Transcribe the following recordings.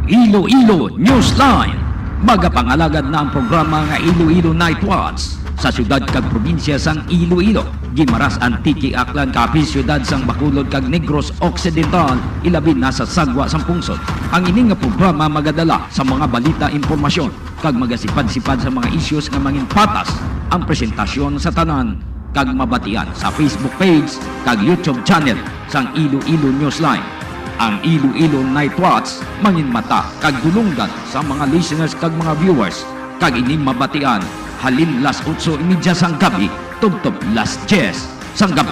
Iloilo Newsline. Magapangalagad na ang programa nga Iloilo Night Watch sa syudad kag probinsya sang Iloilo. Gimaras Antique Aklan kapis syudad sang Bacolod kag Negros Occidental ilabi na sa sagwa sang pungsod. Ang ini nga programa magadala sa mga balita, impormasyon kag magasipad-sipad sa mga issues nga mangin patas ang presentasyon sa tanan kag mabatian sa Facebook page kag YouTube channel sang Iloilo Newsline. Ang Iloilo Night Watch mangin mata kag dulunggan sa mga listeners kag mga viewers kag ini mabatian halin las 8:30 sang gabi tubtob las 10 sang gabi.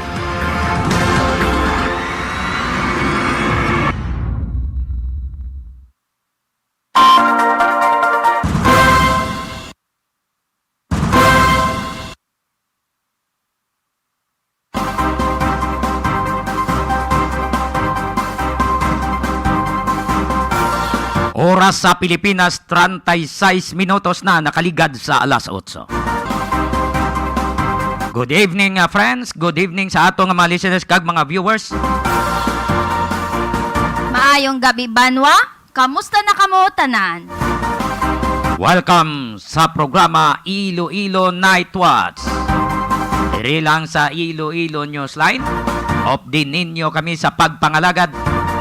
Oras sa Pilipinas, 36 minutos na nakaligad sa alas 8. Good evening friends, good evening sa atong mga listeners kag mga viewers. Maayong gabi banwa, kamusta na kamo tanan? Welcome sa programa Iloilo Night Watch. Diri lang sa Iloilo Newsline. Update ninyo kami sa pagpangalagad.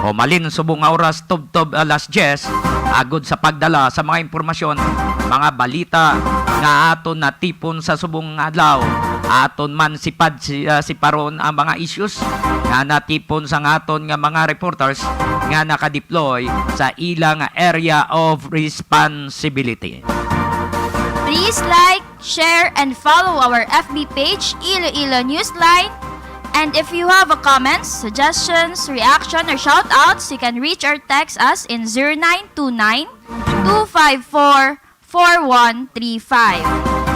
Humalin subong nga oras tubtob alas 10 agod sa pagdala sa mga impormasyon, mga balita nga aton natipon sa subong adlaw. Aton man siparon ang mga issues nga natipon sa aton nga mga reporters nga nakadeploy sa ilang area of responsibility. Please like, share, and follow our FB page, Iloilo Newsline. And if you have a comments, suggestions, reaction, or shoutouts, you can reach or text us in 0929-254-4135.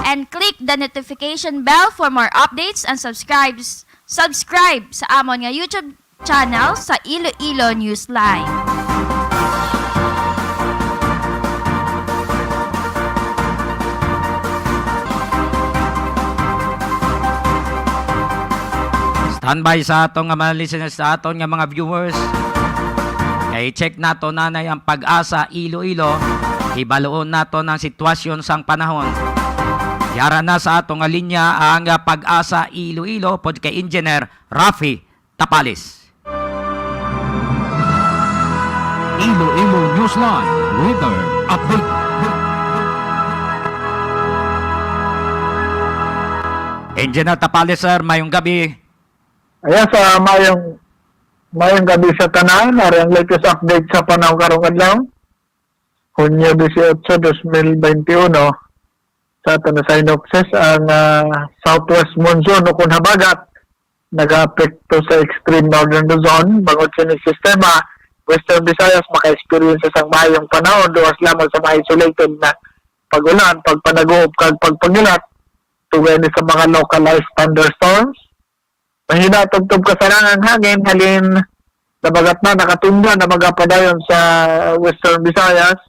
And click the notification bell for more updates and subscribe sa amon nga YouTube channel sa Iloilo Newsline. Standby sa atong nga mga listeners, sa atong nga mga viewers. Kay check nato nanay ang Pag-asa Iloilo. Ibaluon nato ng sitwasyon sang panahon. Yara na sa atong nga linya ang Pag-asa Iloilo pod kay Engineer Rafi Tapalis. Iloilo Newsline Weather Update. Engineer Tapalis sir, mayong gabi. Ayan sa mayong gabi sa tanan, ang latest update sa panahon karong adlaw. Hunyo 18, 2021 sa aton na synopsis ang southwest monsoon o kung habagat nag-apekto sa extreme northern Luzon, bangod sa ni sistema Western Visayas maka-experience sa mayong panahon duwas lamang sa mga isolated na pag-ulan, pagpanaguop kag pagpagilat tugay ni sa mga localized thunderstorms. Mahina tugtog kasarangan hangin halin nabagat na nakatunda na magapadayon sa Western Visayas.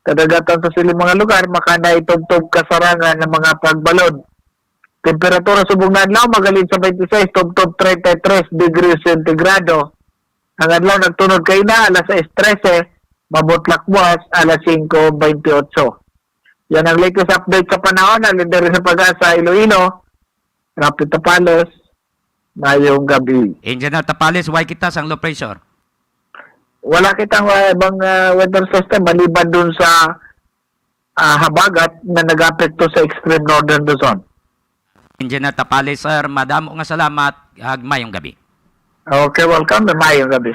Kadagatan sa siling mga lugar makanay tugtog kasarangan ng mga pagbalod. Temperatura subong na adlaw magalin sa 26 tugtog 33 degrees centigrado. Ang adlaw nagtunod kay na alas 6:13, mabutlak buwas alas 5:28. Yan ang latest update sa panahon alin diri sa Pag-asa Iloilo. Rapi Tapalos. Mayong gabi. Engineer Tapalis, why kita sang low pressure? Wala kitang ibang weather system maliban dun sa habagat na nag-apekto sa extreme northern Luzon. Engineer Tapalis sir, madamo nga salamat. Mayong gabi. Okay, welcome. Mayong gabi.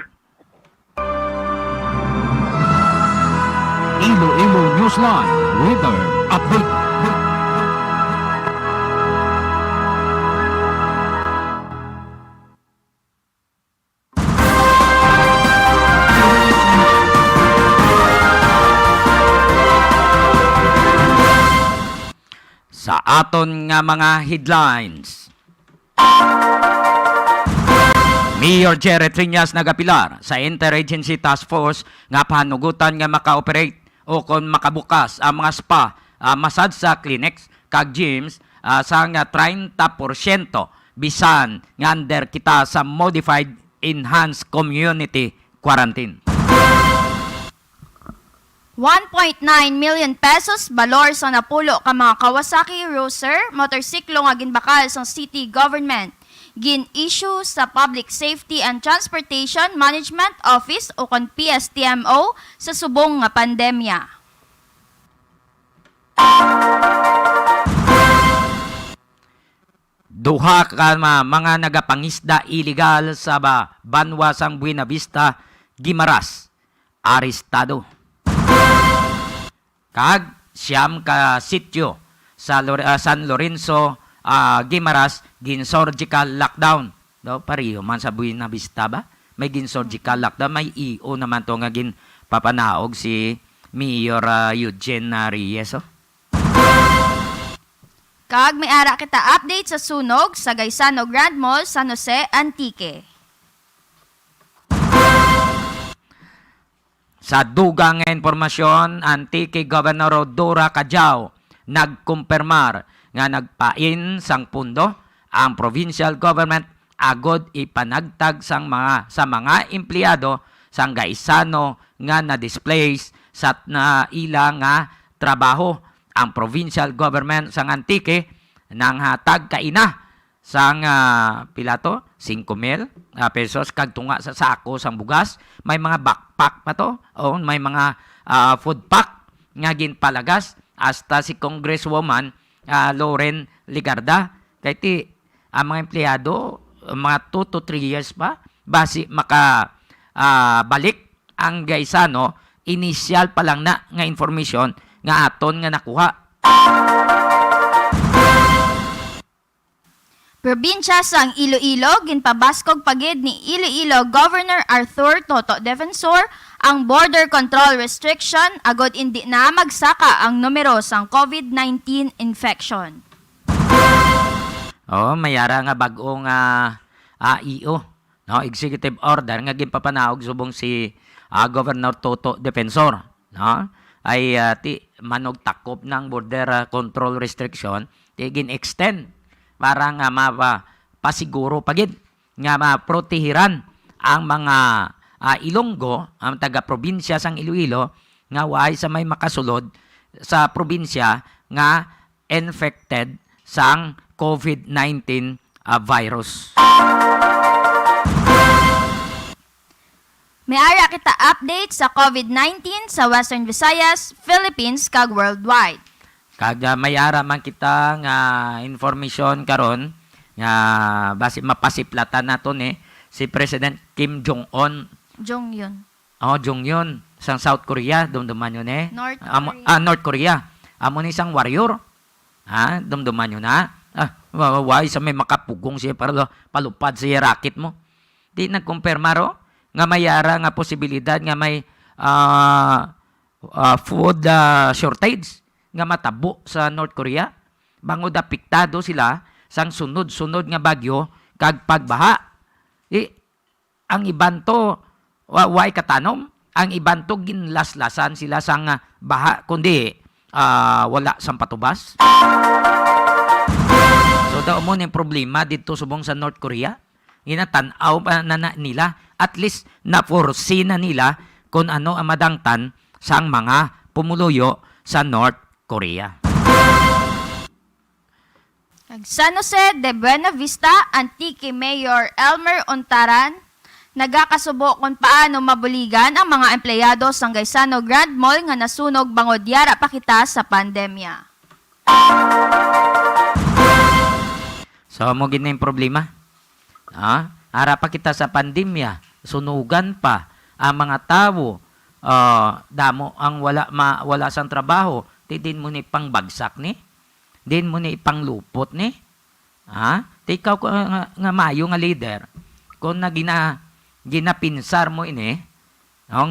Iloilo Newsline Weather Update. Sa aton nga mga headlines. Mayor Jerry Triñas nagapilar sa Interagency Task Force nga pahanugutan nga maka-operate o kon makabukas ang mga spa, massage sa clinics kag gyms sa nga 30% bisan nga under kita sa modified enhanced community quarantine. 1.9 million pesos balor sa napulo ka mga Kawasaki Roser motorsiklo nga ginbakal sa city government. Gin-issue sa Public Safety and Transportation Management Office o kon PSTMO sa subong nga pandemya. Duha ka mga nagapangisda illegal sa banwa sang Buena Vista, Guimaras, arestado. Kag siyam ka sityo sa San Lorenzo, Guimaras, gin-surgical lockdown. Pareho man sa Buena Vista ba? May gin-surgical lockdown. May EO naman to nga papanaog si Mayor Eugene Reyes. Kag may ara kita update sa sunog sa Gaisano Grand Mall, San Jose, Antique. Sa dugang nga informasyon, Antique Governor Dora Cajao nagkumpirmar nga nagpain sang pundo ang provincial government agod ipanagtag sa mga empleyado sang Gaisano nga na-displace sa na ila nga trabaho. Ang provincial government sang Antique nang hatag kaina sang pilato 5,000 pesos kag tunga sa sako sang bugas, may mga backpack pa to o may mga food pack nga ginpalagas hasta si Congresswoman Lauren Ligarda kay ti ang mga empleyado mga 2 to 3 years pa basi maka balik ang Gaisano. Initial pa lang na nga information nga aton nga nakuha. Probinsya sang Iloilo, ginpabaskog pagid ni Iloilo Governor Arthur Toto Defensor ang border control restriction agod indi na magsaka ang numero sang COVID-19 infection. Mayara nga bagong EO, no, executive order nga ginpapanaog subong si Governor Toto Defensor, no? Ay ti manog takop ng border control restriction ti gin-extend para nga pasiguro pagid nga maprotehiran ang mga Ilonggo, ang taga-probinsya sang Iloilo nga way sa may makasulod sa probinsya nga infected sang COVID-19 virus. May ara kita update sa COVID-19 sa Western Visayas, Philippines kag worldwide. Kag may ara man kita nga information karon nga basi mapasiplatan naton si President Kim Jong-un. Jong-un. Jong-un sang South Korea, dumduman yun North Korea. North Korea. Amo ni sang warrior. Dumduman yun why sa may makapugong siya para palupad siya racket mo. Di nagkumpirma nga mayara nga posibilidad nga may food shortage nga matabo sa North Korea. Bangod apektado sila sang sunod-sunod nga bagyo kag pagbaha. Ang iban to way katanom, ang iban to ginlaslasan sila sang baha kundi wala sang patubas. So daw mo ni problema dito subong sa North Korea. Ginatanaw pa na nila, at least na-foresee na nila kung ano ang madangtan sang mga pumuluyo sa North Korea. San Jose de Buena Vista, Antique Mayor Elmer Ontaran, nagakasubo kung paano mabuligan ang mga empleyado sa Gaisano Grand Mall nga nasunog bangod yara pa kita sa pandemya. So mo gina yung problema. Ara pa kita sa pandemya, sunugan pa ang mga tao, damo ang wala sang trabaho, din mo ni pangbagsak ni, din mo ni panglupot ni. Ikaw nga mayo nga leader, kung na ginapinsar mo ini,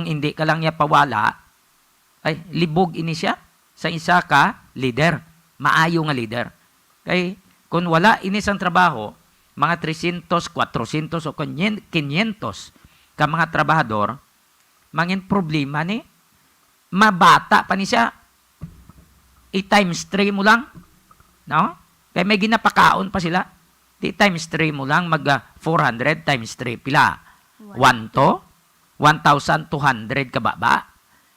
hindi ka lang niya pawala, ay libog ini siya sa isa ka leader, maayo nga leader. Kay kung wala ini sang trabaho, mga 300, 400 o 500 ka mga trabahador, mangin problema ni, mabata pa ni siya, i-times 3 mo lang, no? Kaya may ginapakaon pa sila, i-times 3 mo lang, mag 400 times 3, pila? 1 to? 1,200 kababa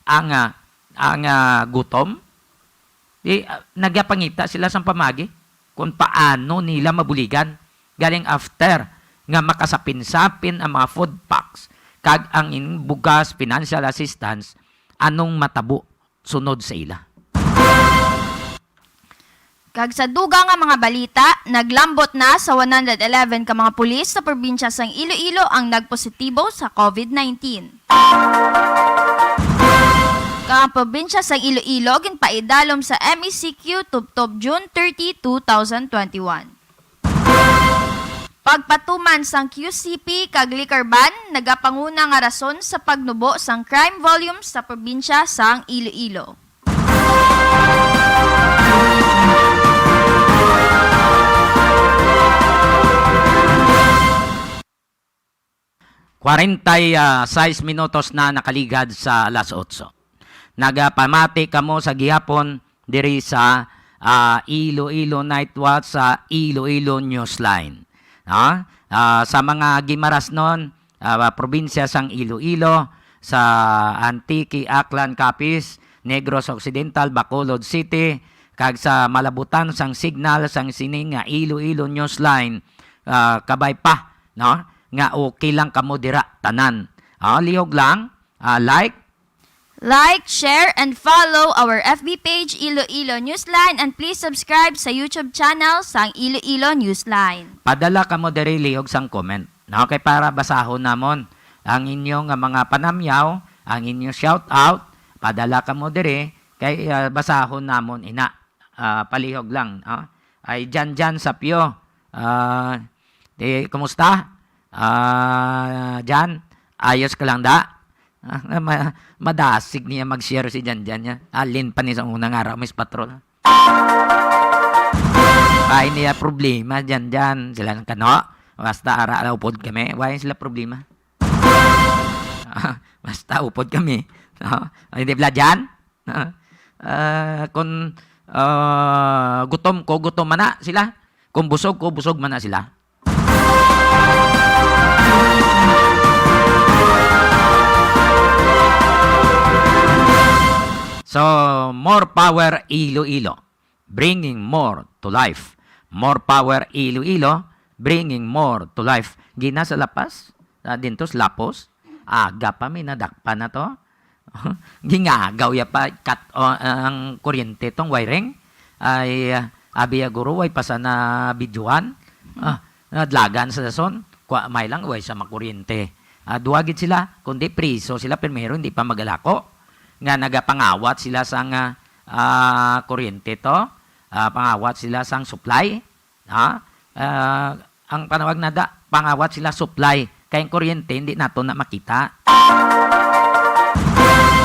ang ang gutom. Nagapangita sila sa pamagi kung paano nila mabuligan. Galing after nga makasapin-sapin ang mga food packs kag ang bugas financial assistance anong matabo sunod sa ila. Kag sa dugang nga mga balita, naglambot na sa 111 ka mga pulis sa probinsya sang Iloilo ang nagpositibo sa COVID-19. Ang probinsya sang Iloilo ginpaidalom sa MECQ tubtob June 30, 2021. Pagpatuman sang QCP kag liquor ban nagapanguna nga rason sa pagnubo sang crime volume sa probinsya sang Iloilo. Size minutos na nakaligad sa alas 8. Nagapamati kamo sa gihapon diri sa Iloilo Night Watch sa Iloilo Newsline. Sa mga gimaras nun, probinsya sang Iloilo, sa Antique, Aklan, Capiz, Negros Occidental, Bacolod City, kag sa malabutan sang signal sang sining Iloilo Newsline, kabay pa, no? Nga okay lang kamo dira tanan. Lihog lang, Like, share, and follow our FB page Iloilo Newsline and please subscribe sa YouTube channel sang Iloilo Newsline. padala kamo diri lihog sang comment. No, kay para basahon namon ang inyong mga panamyaw, ang inyong shout out, padala kamo diri kay basahon namon ina. Palihog lang. Ay Jan sa Pio. Kumusta? Jan, ayos ka lang da? Madasig niya mag-share si Jan niya. Alin pa niya sa unang araw, Miss Patrol. Ay niya problema Jan. Sila ng kano. Basta ara upod kami. Why sila problema? Basta upod kami. Hindi pala Jan? Kung gutom ko, gutom man na sila. Kung busog ko, busog man na sila. So, more power Iloilo, bringing more to life. More power Iloilo, bringing more to life. Gina sa lapas, dinto sa lapos, aga pa may nadakpa na to. Gingagaw ya pa ang kuryente tong wiring. Ay abiya guro ay pasa na bidyuan. Nadlagan sa son, may lang way sa makuryente. Duwagid sila, kundi priso sila primero hindi pa magalako. Nga nagapangawat sila sang kuryente to, pangawat sila sang supply. Ang panawag na pangawat sila supply, kayong kuryente hindi nato na makita.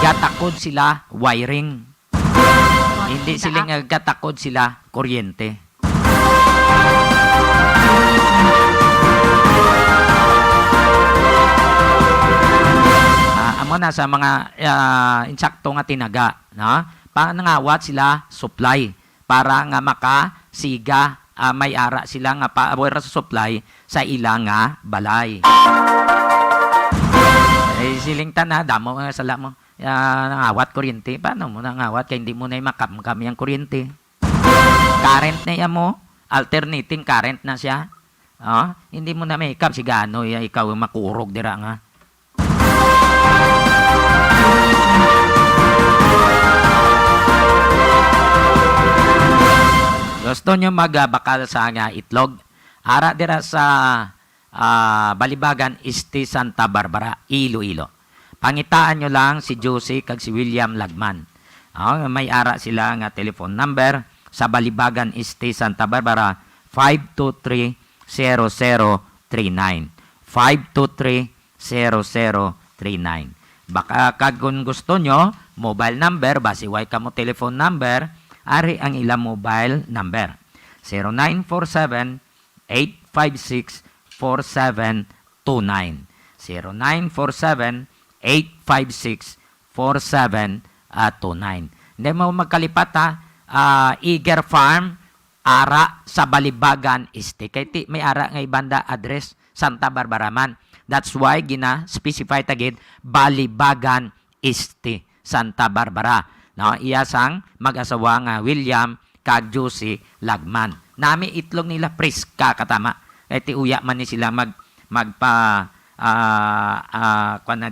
Gatakod sila wiring. Hindi sila gatakod sila kuryente. Amo na sa mga insakto nga tinaga, no? Panangawat sila supply para nga makasiga may ara sila nga paabor sa supply sa ilang nga balay. Siling na damo sala mo nangawat kuryente. Paano mo nangawat kay hindi mo na makam ang kuryente? Current na yan mo, alternating current na siya. Hindi mo na may ikap sigano ikaw makurog dira nga. Gusto nyo magbakal sa nga itlog? Ara dira sa Balibagan, Este, Santa Barbara, Iloilo. Pangitaan nyo lang si Josie kag si William Lagman. May ara sila nga telephone number sa Balibagan, Este, Santa Barbara, 523-0039. 523-0039. Baka kung gusto nyo, mobile number, basiway ka mo telephone number, ari ang ilang mobile number. 0947-856-4729. 0947-856-4729. Hindi mo magkalipat Eager Farm, ara sa Balibagan, Este. Kaya may ara nga ibanda address, Santa Barbara man. That's why gina-specify tagid Balibagan, Este, Santa Barbara. No, iya sang mag-asawa nga William kag Josie Lagman. Nami itlog nila Priska katama. Ti uya man ni sila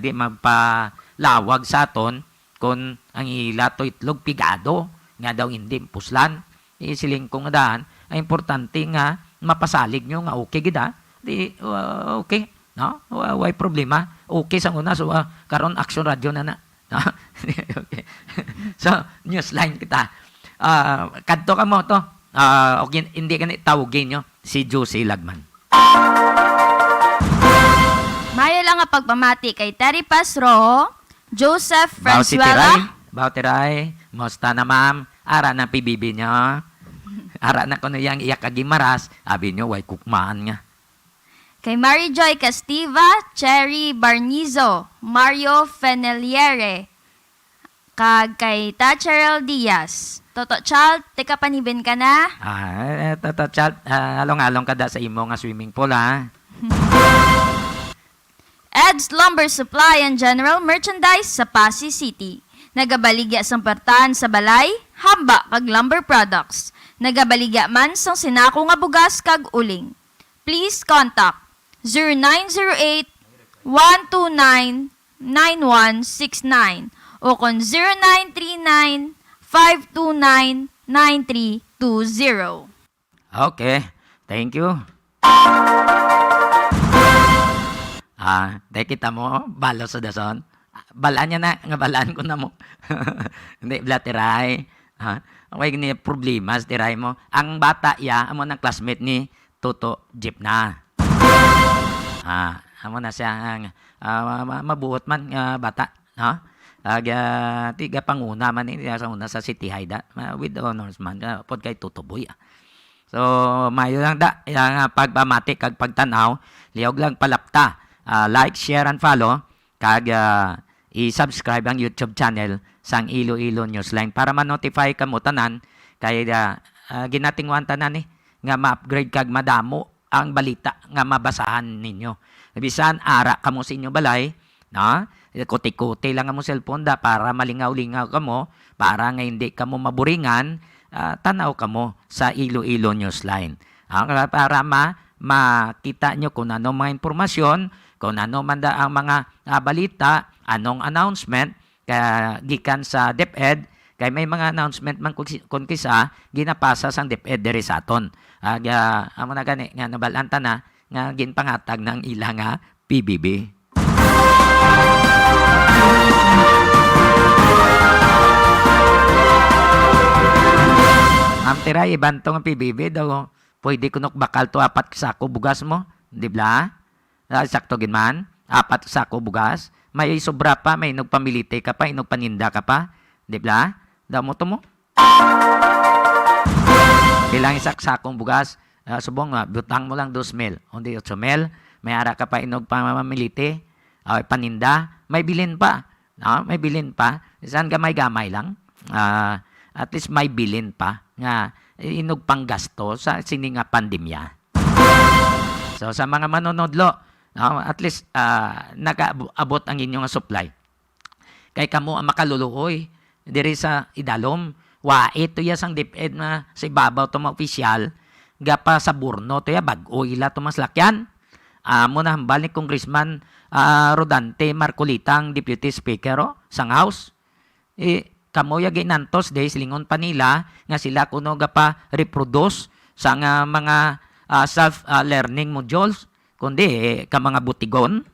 magpalawag sa aton kung ang ila to itlog pigado nga daw hindi puslan. Isiling ko nga daan, ay importante nga mapasalig nyo nga okay gida. Di okay, no? Why problema? Okay sang una so karon action radio na. No? Okay. So, newsline kita. Kadto ka mo to. Okay, hindi ka tawagin nyo si Josie Lagman. Mayo lang nga pagpamati kay Terry Pasro, Joseph Franzuela. Bautiray, mosta na ma'am? Ara na PBB nyo. Ara na ko na yang iyak agimaras. Abi nyo, way kukmaan nga. Kay Mary Joy Castiva, Cherry Barnizo, Mario Feneliere, kag kay Tacharel Diaz. Toto Child, teka panibin ka na. Tata chat, along-along ka da sa imo nga swimming pool, ha? Ed's Lumber Supply and General Merchandise sa Pasig City. Nagabaligya sang pertahan sa balay, hamba kag lumber products. Nagabaligya man sang sinako nga bugas kag uling. Please contact 0908-129-9169 o kon 0939-529-9320. Okay, thank you. Kita mo, balo sa dason. Balaan niya na, nga balaan ko na mo. Hindi, blatiray. Okay, ni problema sa tiray mo. Ang bata amo ng classmate ni Toto Jeep na. Amo na siya, mabuot man bata. Tiga panguna man sa una sa City Haida. With the honors man, pod kay Toto Boy. So, mayo lang da, yung pagpamati kag pagtanaw, liyog lang palapta. Like, share, and follow. Kag i-subscribe ang YouTube channel sang Iloilo Newsline para ma-notify ka mo tanan. Kaya ginatingwan tanan nga ma-upgrade kag madamo ang balita nga mabasahan ninyo. Bisan ara kamo sa inyo balay, no? Kuti-kuti lang ang mo cellphone da para malingaw-lingaw kamo, para nga hindi kamo maburingan, tanaw kamo sa Iloilo Newsline. Para makita nyo kung ano mga informasyon, kung ano man da ang mga balita, anong announcement, gikan sa DepEd, kay may mga announcement man kung kisa, ginapasa sang DepEd diri sa aton. Amo na gani, nga nabalanta na, nga ginpangatag ng ilang PBB. Ang tira, ibantong ang PBB daw, pwede kunok bakal to 4 sako bugas mo, di ba? Sakto ginman, 4 sako bugas, may sobra pa, may nagpamilite ka pa, inugpaninda ka pa, di ba? Daw mo to mo. Bilang sakong bugas, subong butang mo lang 2,000, hindi 8,000, may ara ka pa inugpamilite, paninda, may bilin pa, no? May bilin pa, saan gamay-gamay lang, at least may bilin pa, nga inugpang gasto sa sininga pandemya. So sa mga manonodlo, at least nag-abot ang inyong supply. Kay kamo ang makaluluoy diri sa idalom. Ito ya sang DepEd na sa ibabaw to mga opisyal. Gapa sa burno to ya bag-o ila to maslakyan. Amo na hambal ni Congressman Rodante Marcolitang Deputy Speaker sang House. Kamo ya ginantos day silingon pa nila nga sila kuno gapa reproduce sa mga self-learning modules kundi ka mga butigon.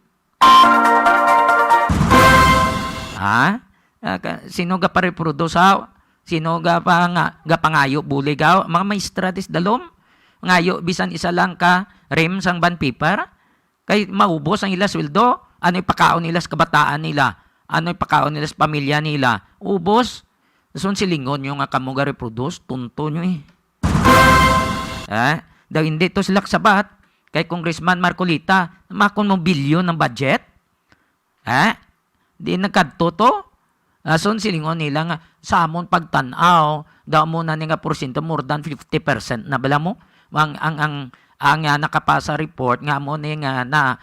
Sino ga pa-reproduce sino ga pangayo buligaw mga maestra dis dalom ngayo bisan isa lang ka rim sang bond paper kay maubos ang ila sweldo, ano ipakaon nila sa kabataan nila, ano ipakaon nila sa pamilya nila, ubos. Sun silingon yung nga kamo ga reproduce tunto nyo daw hindi to sila sabat kay Congressman Marcolita, makon mo bilyon ng budget. Di nagkadto to. Son silingon nila nga, sa amon pagtanaw, daw mo na nga porsyento, more than 50% na bala mo. Ang nakapasa report, nga mo nga na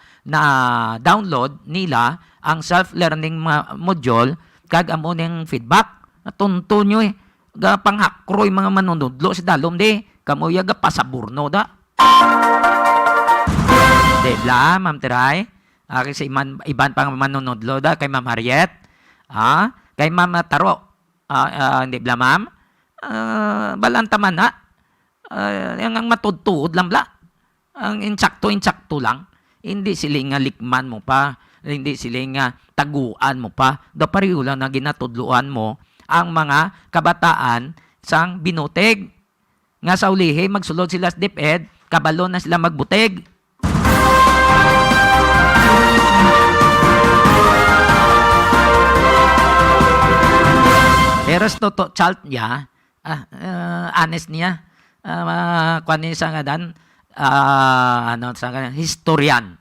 download nila ang self-learning module, kag amo ning feedback. Natunto nyo eh. Panghakroy mga manunudlo si dalom di. Kamuya ga pasaburno da. Di bla, Ma'am Tiray. Kasi iban pang manunudlo da kay Ma'am Harriet. Kay Ma'am Taro. Hindi bla, Ma'am. Balantaman na. Ang matudtuod lang bla. Ang insakto lang. Hindi sila nga likman mo pa. Hindi sila nga taguan mo pa. Da pariyo lang na ginatudluan mo ang mga kabataan sang binuteg. Nga sa ulihi, magsulod sila sa DepEd, kabalo na sila magbuteg. Pero sa toto child niya, honest niya, kung sa nga dan, historian.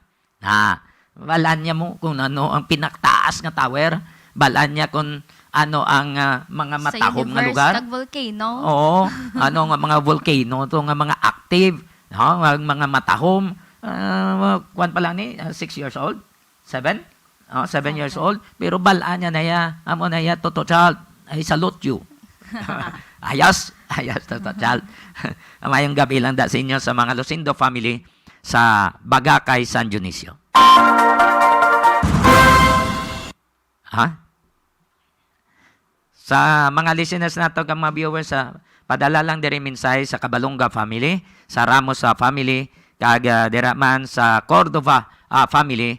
Balaan niya mo kung ano ang pinaktaas nga tower, balaan niya kung ano ang mga matahom nga lugar. Sa universe, kag volcano. Oo, ano nga mga volcano, to nga mga active, mga matahom. Kwan pa lang ni, 6 years old? 7? 7 years old. Pero balaan niya na ya, amo na ya, toto child. I salute you. ayos, toto child. Mayong gabi lang da sa inyo sa mga Lucindo family sa Bagakay, San Dionisio. Sa mga listeners nato kang mga viewers, padala lang diri mensahe sa Kabalonga family, sa Ramos family, kag diraman sa Cordova family,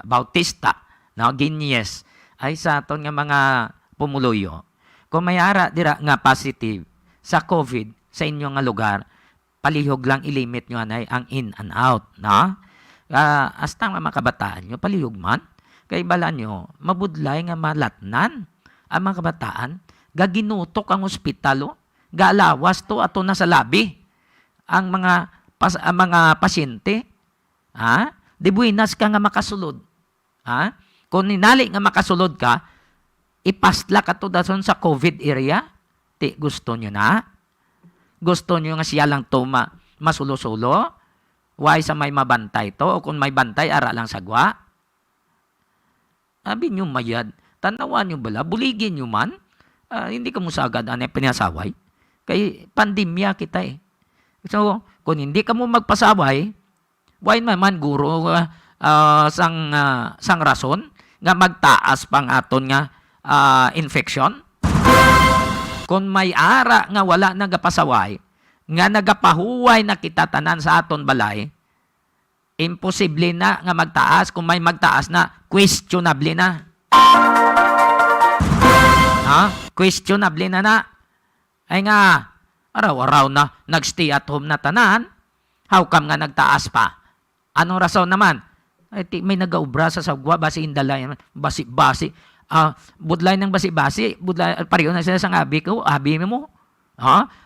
Bautista, Guinness, ay sa aton nga mga pumuluyo. Kung may ara dira nga positive sa COVID sa inyo nga lugar, palihog lang ilimit nyo anay ang in and out. Hasta nga mga kabataan nyo, palihog man. Kay bala nyo, mabudlay nga malatnan ang mga kabataan, gaginutok ang ospital, galawas to ato na sa labi ang mga pasyente. Di buinas ka nga makasulod. Kung ninali nga makasulod ka, ipasla ka to dason sa COVID area, gusto nyo na? Gusto nyo nga siya lang to masulo-sulo? Why sa may mabantay to? O kung may bantay, ara lang sagwa? Abi nyo mayad. Tanawan nyo bala, buligin nyo man. Hindi ka musagad anay pinasaway. Kay pandemya kita eh. So, kung hindi ka mo magpasaway, why naman guro sang rason nga magtaas pang aton nga infection? Kung may ara nga wala nagapasaway, nga nagapahuway na kita tanan sa aton balay, imposible na nga magtaas. Kung may magtaas na, questionable na. Questionable na. Ay nga, araw-araw na nagstay at home na tanan, how come nga nagtaas pa? Anong rason naman? Ay, may nagaubra sa sagwa, basi indalay, basi-basi, budlay ng basi-basi, budlay, pariyo na sila sa abi ko, abi mo,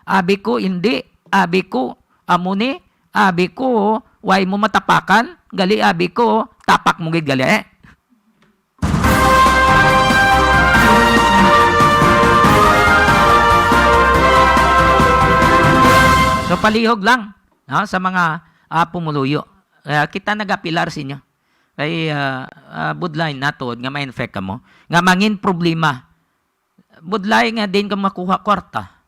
abi ko, hindi, abi ko, amuni, abi ko, why mo matapakan, gali abi ko, tapak mo gid gali eh. So palihog lang sa mga pumuluyo. Kita nagapilar sa inyo. Kay budlay natod nga ma-infect ka mo. Nga mangin problema. Budlay nga din ka makuha kwarta.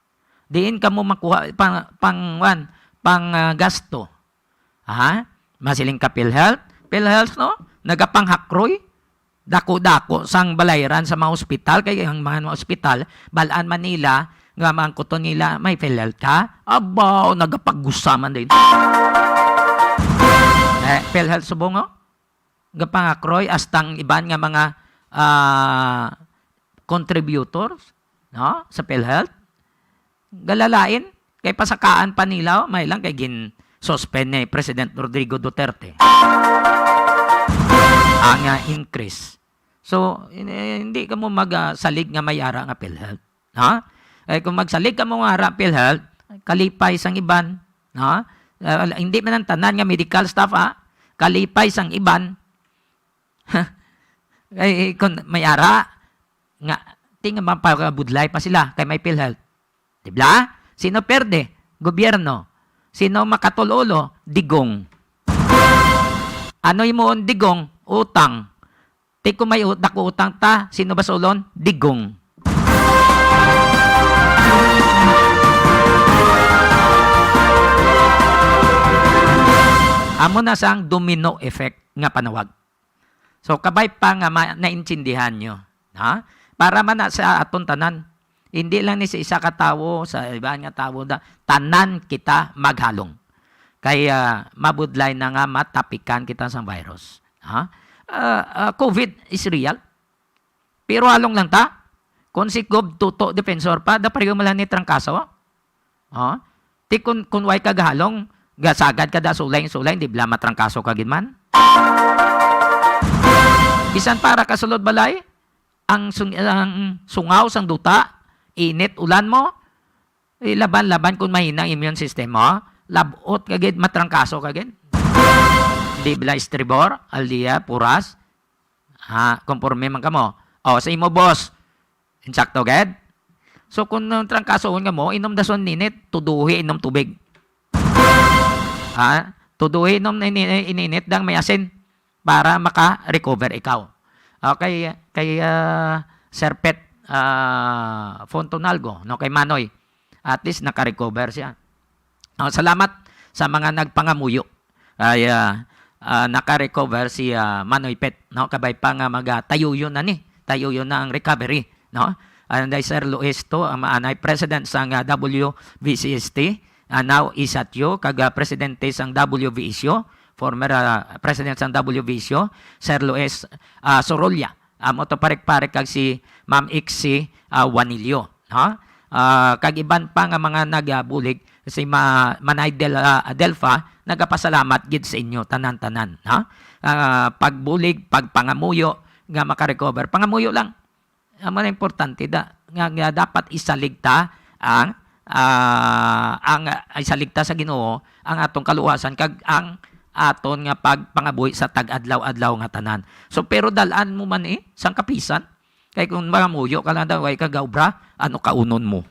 Diin ka mo makuha pang gasto. Masiling ka PhilHealth. PhilHealth no? Nagapanghakroy. Dako-dako sang balayran sa mga ospital. Kaya ang mga ospital, Balaan Manila, nga mangkuton nila, may PhilHealth ka? Abaw, nagapaggusaman din. PhilHealth subong, gapangakroy, astang iban nga mga contributors sa PhilHealth. Galalain, kay pasakaan pa nila, may lang kay gin-suspend ni President Rodrigo Duterte. Ang increase. So, hindi ka mo magsalig nga mayara nga PhilHealth. Kung magsalig ka mo nga PhilHealth, kalipay sang iban, hindi man ang tanan nga medical staff, kalipay sang iban, kung mayara, nga, tingnan mapagabudlay pa sila, kay may PhilHealth. Diba? Sino perde? Gobyerno. Sino makatulolo? Digong. Ano yung digong? Utang. Kung may dako utang ta, sino ba sulon? Digong. Amo na sang domino effect nga panawag. So kabay pa nga naintindihan nyo. Ha? Para man na sa aton tanan. Hindi lang ni sa isa ka tawo, sa iba nga tawo da, tanan kita maghalong. Kaya mabudlay na nga matapikan kita sa virus. Ha? COVID is real. Pero halong lang ta. Kung si Gob tuto defensor pa, da pareho malang ni trangkaso. Ha? Ti kun way kagahalong, gasagad ka da sulay, di bla matrangkaso ka ginman. Bisan para kasulod balay, ang sungaw sang duta, init ulan mo, laban-laban kung mahina ang immune system mo, labot kagid, matrangkaso kagid. Di bla estribor, aldia, puras, conforme man ka mo. O, sa imo boss, insakto ged. So, kung trangkasoon ka mo, inom dason ninit, tuduhi, inom tubig. Tuduhi, inom ininit, dang may asin para maka-recover ikaw. Okay, kay Sir Pet Fontonalgo, no, kay Manoy, at least naka-recover siya. Salamat sa mga nagpangamuyo. Ay, naka-recover si Manoy Pet, no, kabay pa nga tayo yun na tayo yun na ang recovery, no. Anday Sir Luis to, anay president sang WVCST, now is at you, kaga presidente sang WVSO, former president sang WVSO, Sir Luis Sorolla. Mo to parek-parek kag si Ma'am Ixi Wanilio. Kag iban pa nga mga nagabulig, si Manay Adelfa, nagapasalamat gid sa inyo, tanan-tanan. Pagbulig, pagpangamuyo, nga makarecover. Pangamuyo lang. Ang importante nga dapat isaligta ang isaligta sa Ginoo ang atong kaluwasan kag ang aton nga pagpangabuhi sa tag-adlaw-adlaw nga tanan. So pero dalan mo man sang kapisan kay kung mangamuyo ka lang daw ay kagaubra, ano kaunon mo?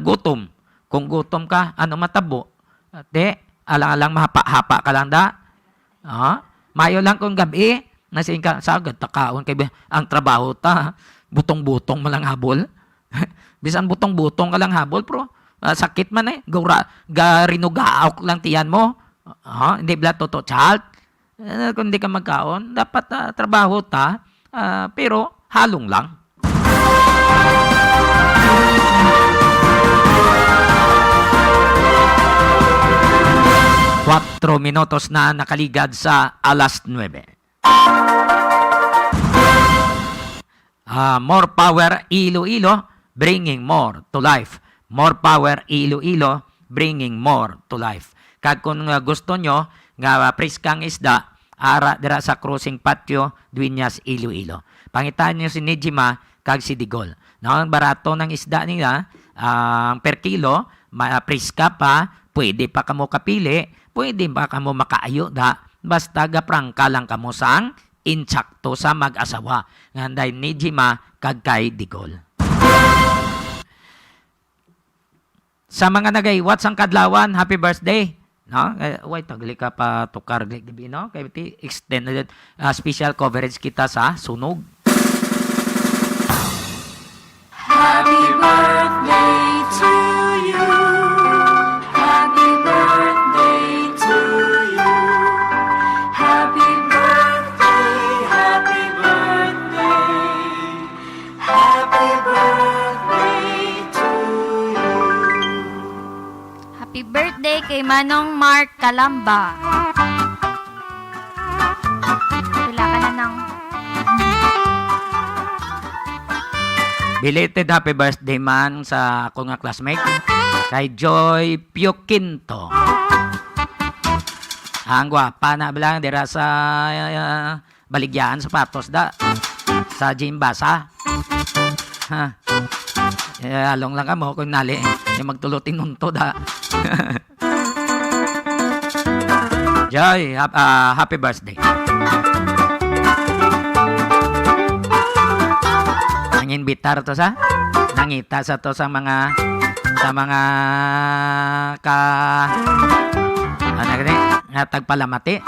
Gutom. Kung gutom ka, ano matabo? Alang-alang mahapa-hapa ka lang da. Mayo lang kung gabi, nasin ka, sagad, takaon, kay ang trabaho ta, butong-butong mo lang habol. Bisan butong-butong ka lang habol, pero sakit man rinugaok lang tiyan mo. Hindi bla toto child. Kung hindi ka magkaon, dapat trabaho ta, pero halong lang. Cuatro minutos na nakaligad sa alas 9. More power Iloilo, bringing more to life. More power Iloilo, bringing more to life. Kag kung gusto nyo, nga priskang isda, ara dira sa cruising patio, Dueñas, Iloilo. Pangitaan nyo si Nijima, kag si Digol. Ang barato ng isda nila, per kilo, priska pa, pwede pa kamo kapili, pwede pa kamo makaayo basta gaprangka lang kamo sang insakto sa mag-asawa. Nganday ni Jima kag kay Digol. Sa mga nagaiwat sang kadlawan, happy birthday. No? Wait, tagli ka pa tukar gabi, no? Kay extended special coverage kita sa sunog. Happy birthday to you. Happy birthday to you. Happy birthday, happy birthday. Happy birthday to you. Happy birthday kay Manong Mark Calamba. Wala ka na ng... Belated happy birthday man sa akong nga classmate kay Joy Pioquinto. Ang gwapa na bilang dira sa baligyan sapatos sa Jimbasa. Along lang mo kung nali yung magtulotin nunto Joy, happy birthday. Nanginbitar to nangita sa to sa mga tagpalamati.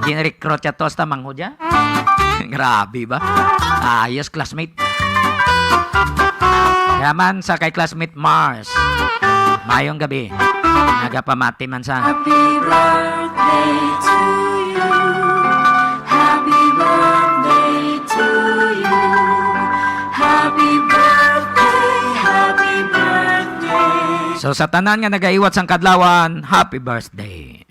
Ginrecruit siya to sa manghudya. Grabe ba? Ayos, classmate. Yaman sa kay classmate Mars. Mayong gabi. Nagapamati man sa Happy birthday to you. Happy birthday to you. Happy birthday, happy birthday. So sa tanan nga nagaiwat sang kadlawan, happy birthday.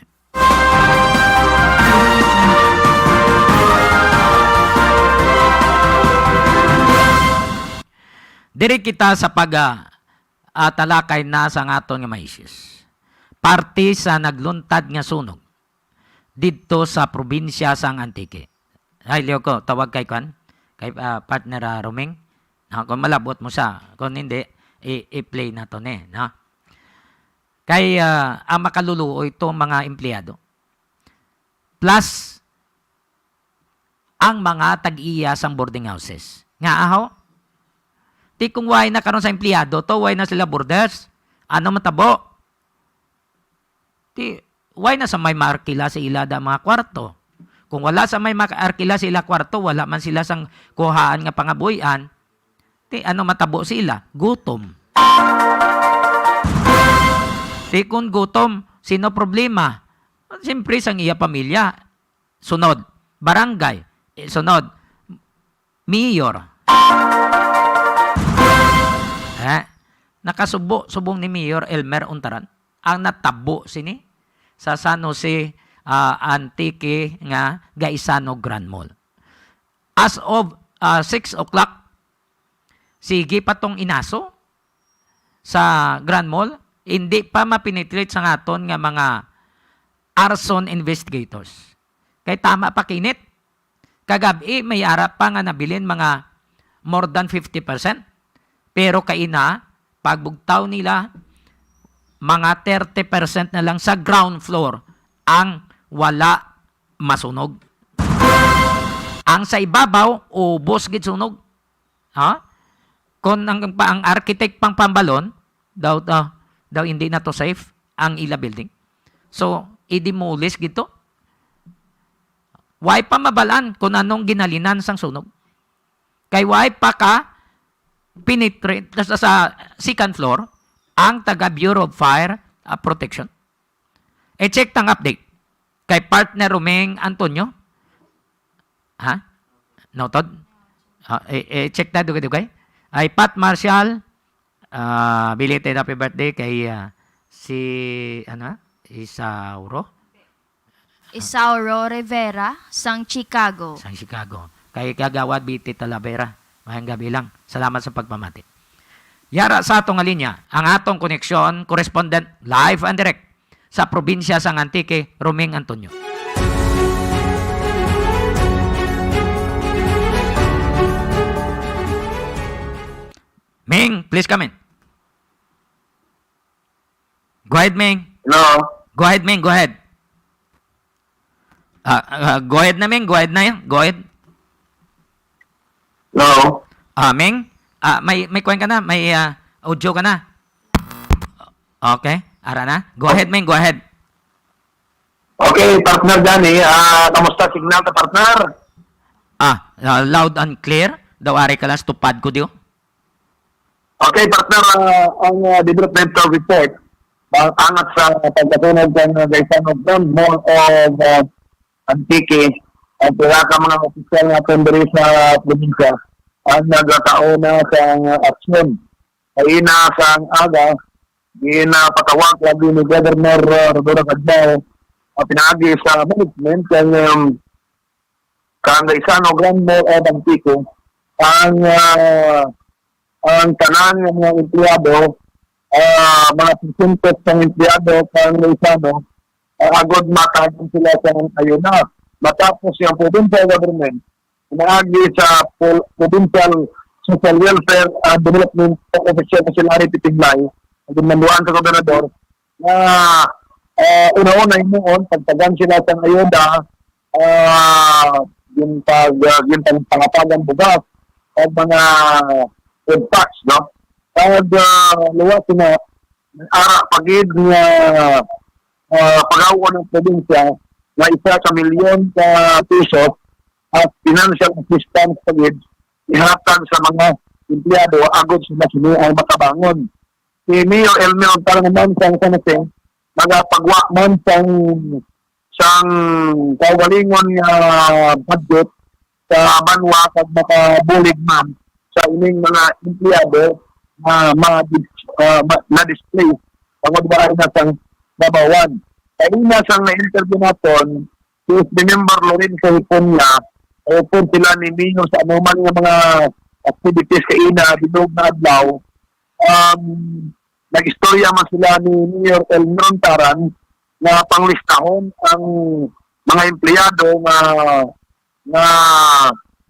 Diri kita sa talakay na sa aton nga maisis. Parte sa nagluntad nga sunog didto sa probinsya sang Antique. Ay Leo ko, tawag kay partner Roming. Kung malabot mo siya, kung hindi i-play na to no? Kay ang makaluluo ito mga empleyado. Plus ang mga tag-iya sang boarding houses. Nga aho? Ti kung way na karon sa empleyado, to way na sila boarders. Ano matabo? Ti way na sa may markila sa ila da mga kwarto. Kung wala sa may markila sa ila kwarto, wala man sila sang kuhaan nga pangabuyan, ti ano matabo sila? Gutom. Ti kung gutom, sino problema? Siyempre sang iya pamilya. Sunod, barangay. Sunod, mayor. Nakasubo-subong ni Mayor Elmer Untaran ang natabo sini sa San Jose Antique nga Gaisano Grand Mall. As of 6 o'clock, sige pa tong inaso sa Grand Mall, hindi pa mapenetrate sa aton nga mga arson investigators. Kay tama pa kinit. Kagabi may arap pa nga nabilin mga more than 50%. Pero kaina, pagbugtaw nila, mga 30% na lang sa ground floor ang wala masunog. Ang sa ibabaw, ubos gid sunog. Ha? Kung ang architect pang pambalon, daw hindi na to safe ang ila building. So, i-demolish gito. Why pa mabalan kung anong ginalinan sang sunog? Kay why pa ka penetrate sa second floor ang taga Bureau of Fire Protection. E-check tang update kay partner Romeng Antonio. Ha? Noted? E-check na dugay-dugay. Ay Pat Marshall, belated happy birthday kay si Isauro Rivera, sang Chicago. Sang Chicago. Kay Kagawad Biti Talavera. Mayang gabi lang. Salamat sa pagpamati. Yara sa atong linya, ang atong koneksyon, correspondent live and direct sa probinsya sang Antique, Romeng Antonio. Ming, please come in. Go ahead, Ming. Hello? Go ahead, Ming. Go ahead. Go ahead na, Ming. Go ahead na yan. Go ahead. Hello? Ming, may kwan ka na? May audio ka na? Okay. Ara na. Go ahead, Ming. Go ahead. Okay, partner Johnny. Kamusta signal ka, partner? Loud and clear. Daw ari ka lang stupad ko diyo. Okay, partner, ang development report, angat sa pagkatunog ng Gaisano Grand Mall of Antique, at wala ka mga opisyal na tenderi sa probinsya, ang nagkataon na sa aksyon. Ay na sa aga, patawag lagi ni Governor Rodora Cadao, pinagi sa management ng Gaisano Grand Mall of Antique, ang tanan ng mga empleyado, mga presintos ng empleyado ng Gaisano, agad makagan sila sa ayuna. Matapos yung provincial government, inaagi sa Provincial Social Welfare and Development Official na sila Pitinglay, ang dinanduan sa gobernador, na una-una noon, pagtagan sila sa ayuda, yung pangapagan bugas, at mga food packs, no? At luwas na, ara pagid nga pag-awa ng probinsya, na $1 milyon pesos at financial assistance pagid ihatag sa mga empleyado agad sila ang makabangon. Si Mayor Elmer Untaran naman sa San Jose, nagapagwa man sang kaugalingon nga budget sa banwa kag makabulig man sa ining mga empleyado na display pangod ba na sang babawan. Kaya na sang na-interview naton si member Lorenzo Hiponya o po sila ni Mino sa anuman nga mga activities kaina binog na adlaw. Nag-istorya man sila ni Mayor Elmer Taran na panglistahon ang mga empleyado na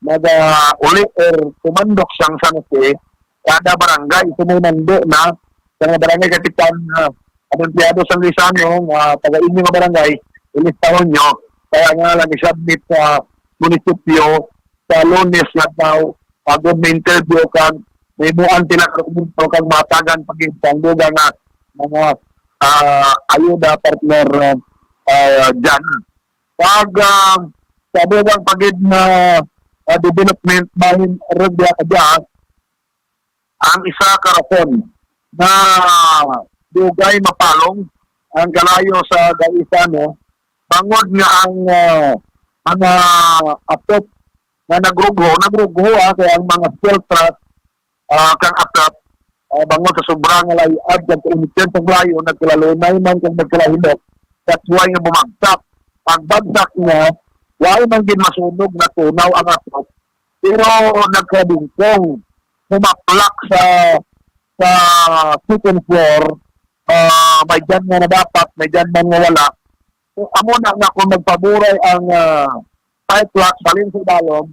nag-uli or tumandok siyang San Jose kada barangay sumunando na sa mga barangay kapitan ang empleyado sa Lisano taga-inyo nga barangay ilistahon nyo kaya nga lang isubmit sa munisipyo sa Lunes na daw pagod may interview kang may buwan sila kag matagan pag-ipangduga nga mga ayuda partner dyan. Pag sa bugang pagid na development bahin Rugby Akadya, ang isa karason na dugay mapalong ang kalayo sa Gaisano, bangod nga ang mga atop na nagrugho kaya ang mga steel trust kang atop bangod sa sobrang layad kag kainitan sa layo nagkalalunay man kag nagkalahilok that's why nga bumagsak pagbagsak niya wala man din masunog na tunaw ang atop pero nagkabingkong humaplak sa second floor may dyan nga na dapat may dyan man nga wala so, amo na nga kung magpaburay ang pipe lock salin sa dalom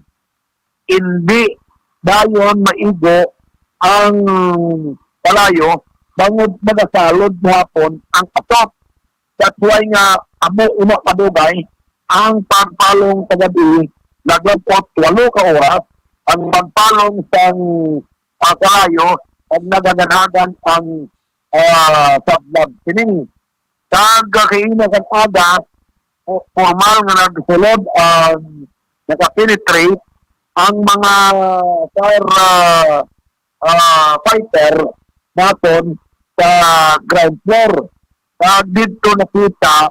hindi dayon maigo ang kalayo bangod magasalod hapon ang atop. That's why nga amo una padugay ang pagpalong kagabi naglagpot 8 ka oras ang pagpalong sang kalayo at nagaganagan ang sablab sining kagakaina kang aga formal nga nagsulod nakapenetrate ang mga fire fighter naton sa ground floor. Kag dito nakita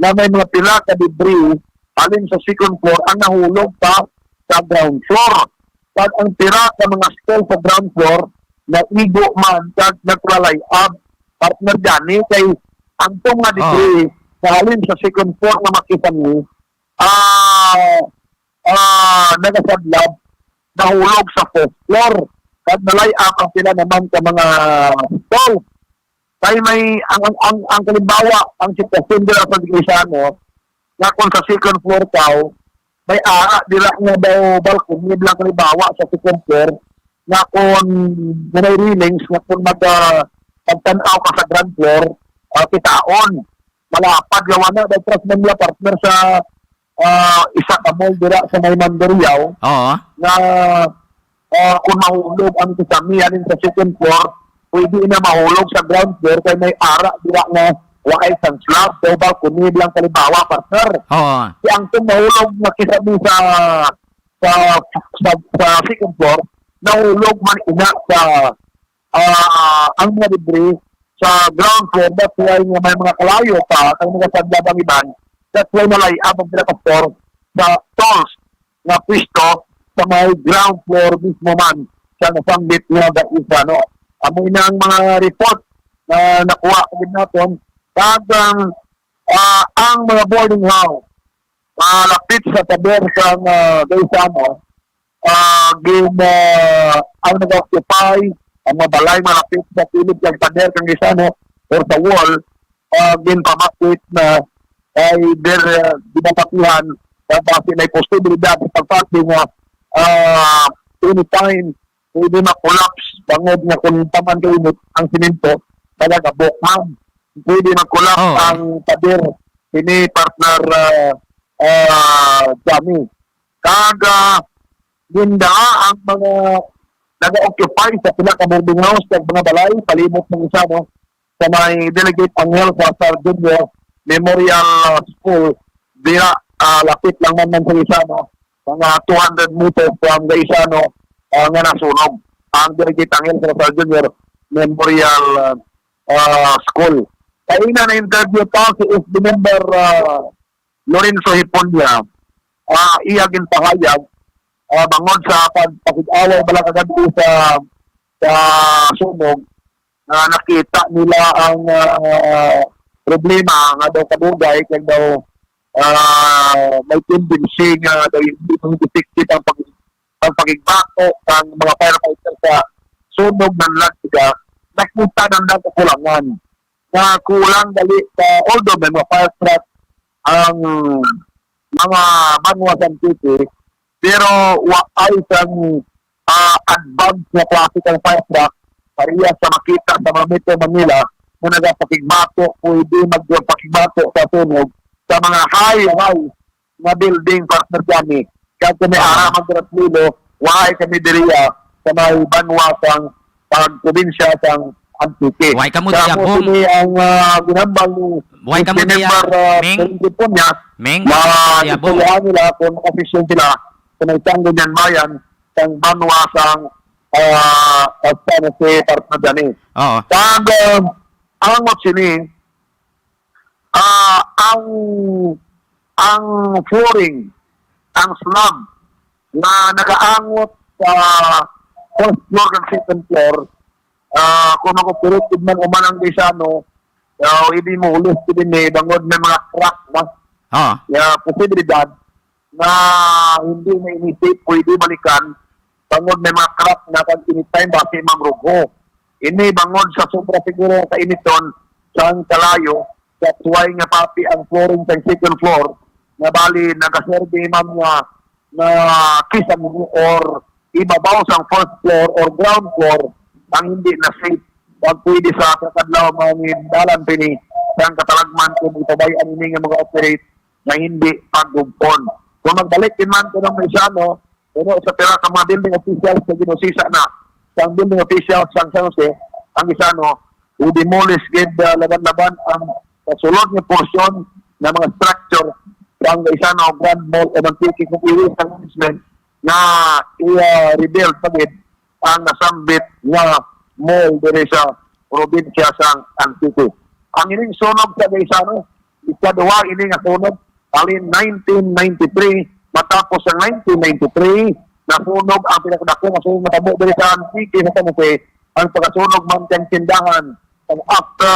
na may mga pila ka debris alin sa second floor ang nahulog pa sa ground floor. Kag ang tira sa mga stall sa ground floor na igo man kag naglalay up partner gani kay ang tong nga debris sa alin sa second floor na makita mo nagasadlab nahulog sa fourth floor. Kag nalay up ang sila naman sa mga stall. Kaya may ang kalimbawa ang sitwasyon dira sa Grisano na kung sa second floor tao may dira nga daw balcony lang kalimbawa sa second floor na kung may railings na kung pagtanaw ka sa ground floor kitaon malapad gawa na dahil trust man partner sa isa ka mall dira sa may Mandariao na kung mahulog ang kisami alin sa second floor, pwede na mahulog sa ground floor kaya may dira nga wakay isang slab, so balcony lang kalimbawa, partner. Kaya ang mahulog na kisami sa second floor, nahulog man ina sa ang mga debris sa ground floor, that's why nga may mga kalayo pa, ang mga saglabang iban, that's why nalay-up ang pinaka-store sa tolls na pwisto sa may ground floor mismo man sa nasanggit nga Gaisano. Amoy na ang mga report na nakuha din natin kag ang mga boarding house malapit sa taber sa Gaisano ang nag-occupy ang mga balay malapit sa pilid ng taber ng Gaisano or sa wall pamakit na ay dinapatihan kasi may posibilidad sa pagpati nga anytime pwede na-collapse bangod nga kung taman kainit ang simento talaga bukman pwede na-collapse ang taber ini partner Jami kaga ginda ang mga nag-occupy sa pinaka-boarding house ng mga balay palimot ng isa sa may Delegate Angel sa Sardinia Memorial School dira lapit lang man sa isa mga 200 meters from Gaisano nga nasunog ang Delegate Angel sa Junior Memorial School. Kaya na interview pa si SB member Lorenzo Hiponya, iya gintahayag bangod sa pagpakig-away bala kagabi sa sunog na nakita nila ang problema nga daw kadugay kaya daw may tendency nga daw hindi effective ang pagigbato ng mga firefighter sa sunog ng Lantiga. Nakita ng nagkukulangan na kulang dali sa although may mga fire truck ang mga Banwasan City, pero ay isang advanced na classical fire truck pariya sa makita sa mga Metro Manila na nagpakigbato, pwede magpakigbato sa sunog sa mga high na building partner kami. Kaya kami aramang Graslilo, wahay kami diriya sa may Banwasang pag-probinsya sang Antique. Wahay ka mo diya, Tapos Bong. ini ang ginambal ni Wahay ka mo diya, Ming. Ming, diya, Bong. Itulaan nila kung official sila sa may tanggo niyan bayan sang Banwasang Pagsanasi partner dyan Oo. ang sini ang flooring, ang slab na nagaangot sa first floor ng second floor, kung operated man o man ang disano, hindi mo ulit din bangod may mga crack na Oo. posibilidad na hindi na inisip pwede balikan bangod may mga crack na kag anytime base mamrugo. Ini bangod sa sobra siguro sa initon sa kalayo, that's why nga papi ang flooring sa second floor na bali nagaserve ma'am na kisam or ibabaw sa first floor or ground floor ang hindi na safe pag pwede sa kakadlaw mga dalan pini sa katalagman kung itabayan ini nga mga operate na hindi pagugpon. Kung magbalik din man ko ng Maisano, pero sa pera ka mga building officials na ginusisa na sa building officials sa San Jose, ang Isano, i-demolish gid laban-laban ang kasulod ng portion ng mga structure sa Isano Grand Mall o Antique kung iwi sa management na i-rebuild pagid ang nasambit nga mall diri sa probinsya sa Antique. Ang ining sunog sa Isano, ikaduwa ini nga sunog alin 1993 matapos ang 1993 nasunog ang pinakadako nga sunog matabo diri sa Antique sa Tanuse ang pagkasunog man kang tindahan and after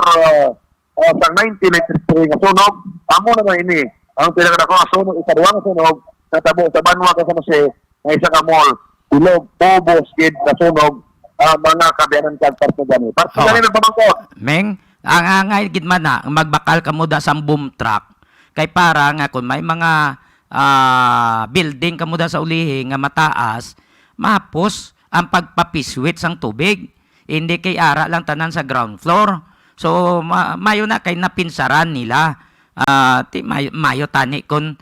sa 1993 nga sunog amo na ini ang pinakadako nga sunog ikaduwa nga sunog natabo sa Banwa sa Tanuse nga isa ka mall bilog pobos kid na sunog mga kabiyanan kag parte gani parte gani ng pamangkot. Meng, ang angay gid man na magbakal ka mo da sa boom truck kay para nga kung may mga building ka mo da sa ulihi nga mataas, mapos ang pagpapiswit sang tubig. Hindi kay ara lang tanan sa ground floor. So mayo na kay napinsaran nila. Mayo tani kun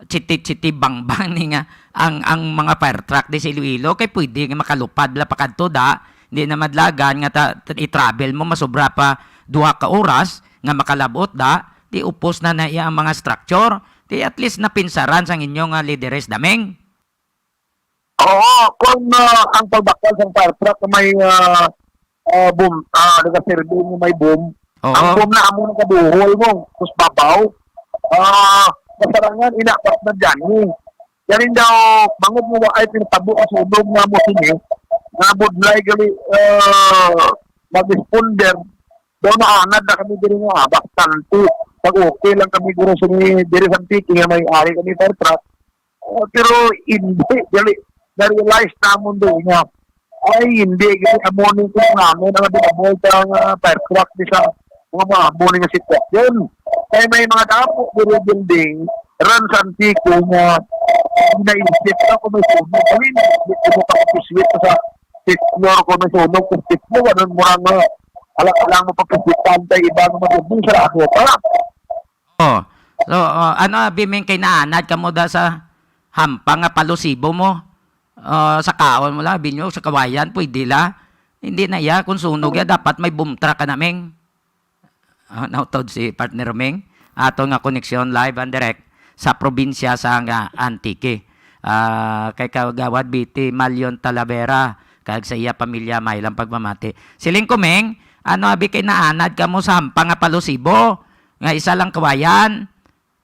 chiti bangbang ni nga ang mga fire truck di sa Iloilo kay pwede nga makalupad la pakadto da. Hindi na madlagan nga i-travel mo masobra pa 2 ka oras nga makalabot da. Di upos na iya ang mga structure, di at least napinsaran sang inyong lideres dameng. Oo, kung ang pagbakal sa fire truck may boom, nag-serve mo may boom, Oo. ang boom na amo ng kabuhol mo, sus babaw, kasarangan, inapat na dyan. Yan rin daw, bangod mo ay pinatabo ang sunog nga mo sini, nga budlay gali mag-responder, daw naanad na kami diri nga, baktanto. Pag okay lang kami guro sa diri sa Antique nga may ari kami fire truck. Pero hindi na-realize namon doon nga ay hindi gali amoning ko namin ang dinabol ang fire truck di sa mga amoning nga sitwasyon. Kaya may mga dapo diri building ran sa Antique nga naisip na kung may sunog kami hindi mo kapiswit sa 6th floor kung may sunog kung 6th floor anong murang alang mo papiswitan tayo ibang mag-ibig sa ako pa. Oh. So bimeng kay naanad ka mo da sa hampang nga palusibo mo. Sa kaon mo la binyo sa kawayan pwede la. Hindi na ya kung sunog ya dapat may boom truck ka naming. Nautod si partner Meng. Ato nga koneksyon live and direct sa probinsya sa Antique. Kay kagawad biti Malyon Talavera kag sa iya pamilya may lang pagmamati. Siling ko Meng, Ano abi kay naanad ka mo sa hampang nga palusibo. Nga isa lang kawayan.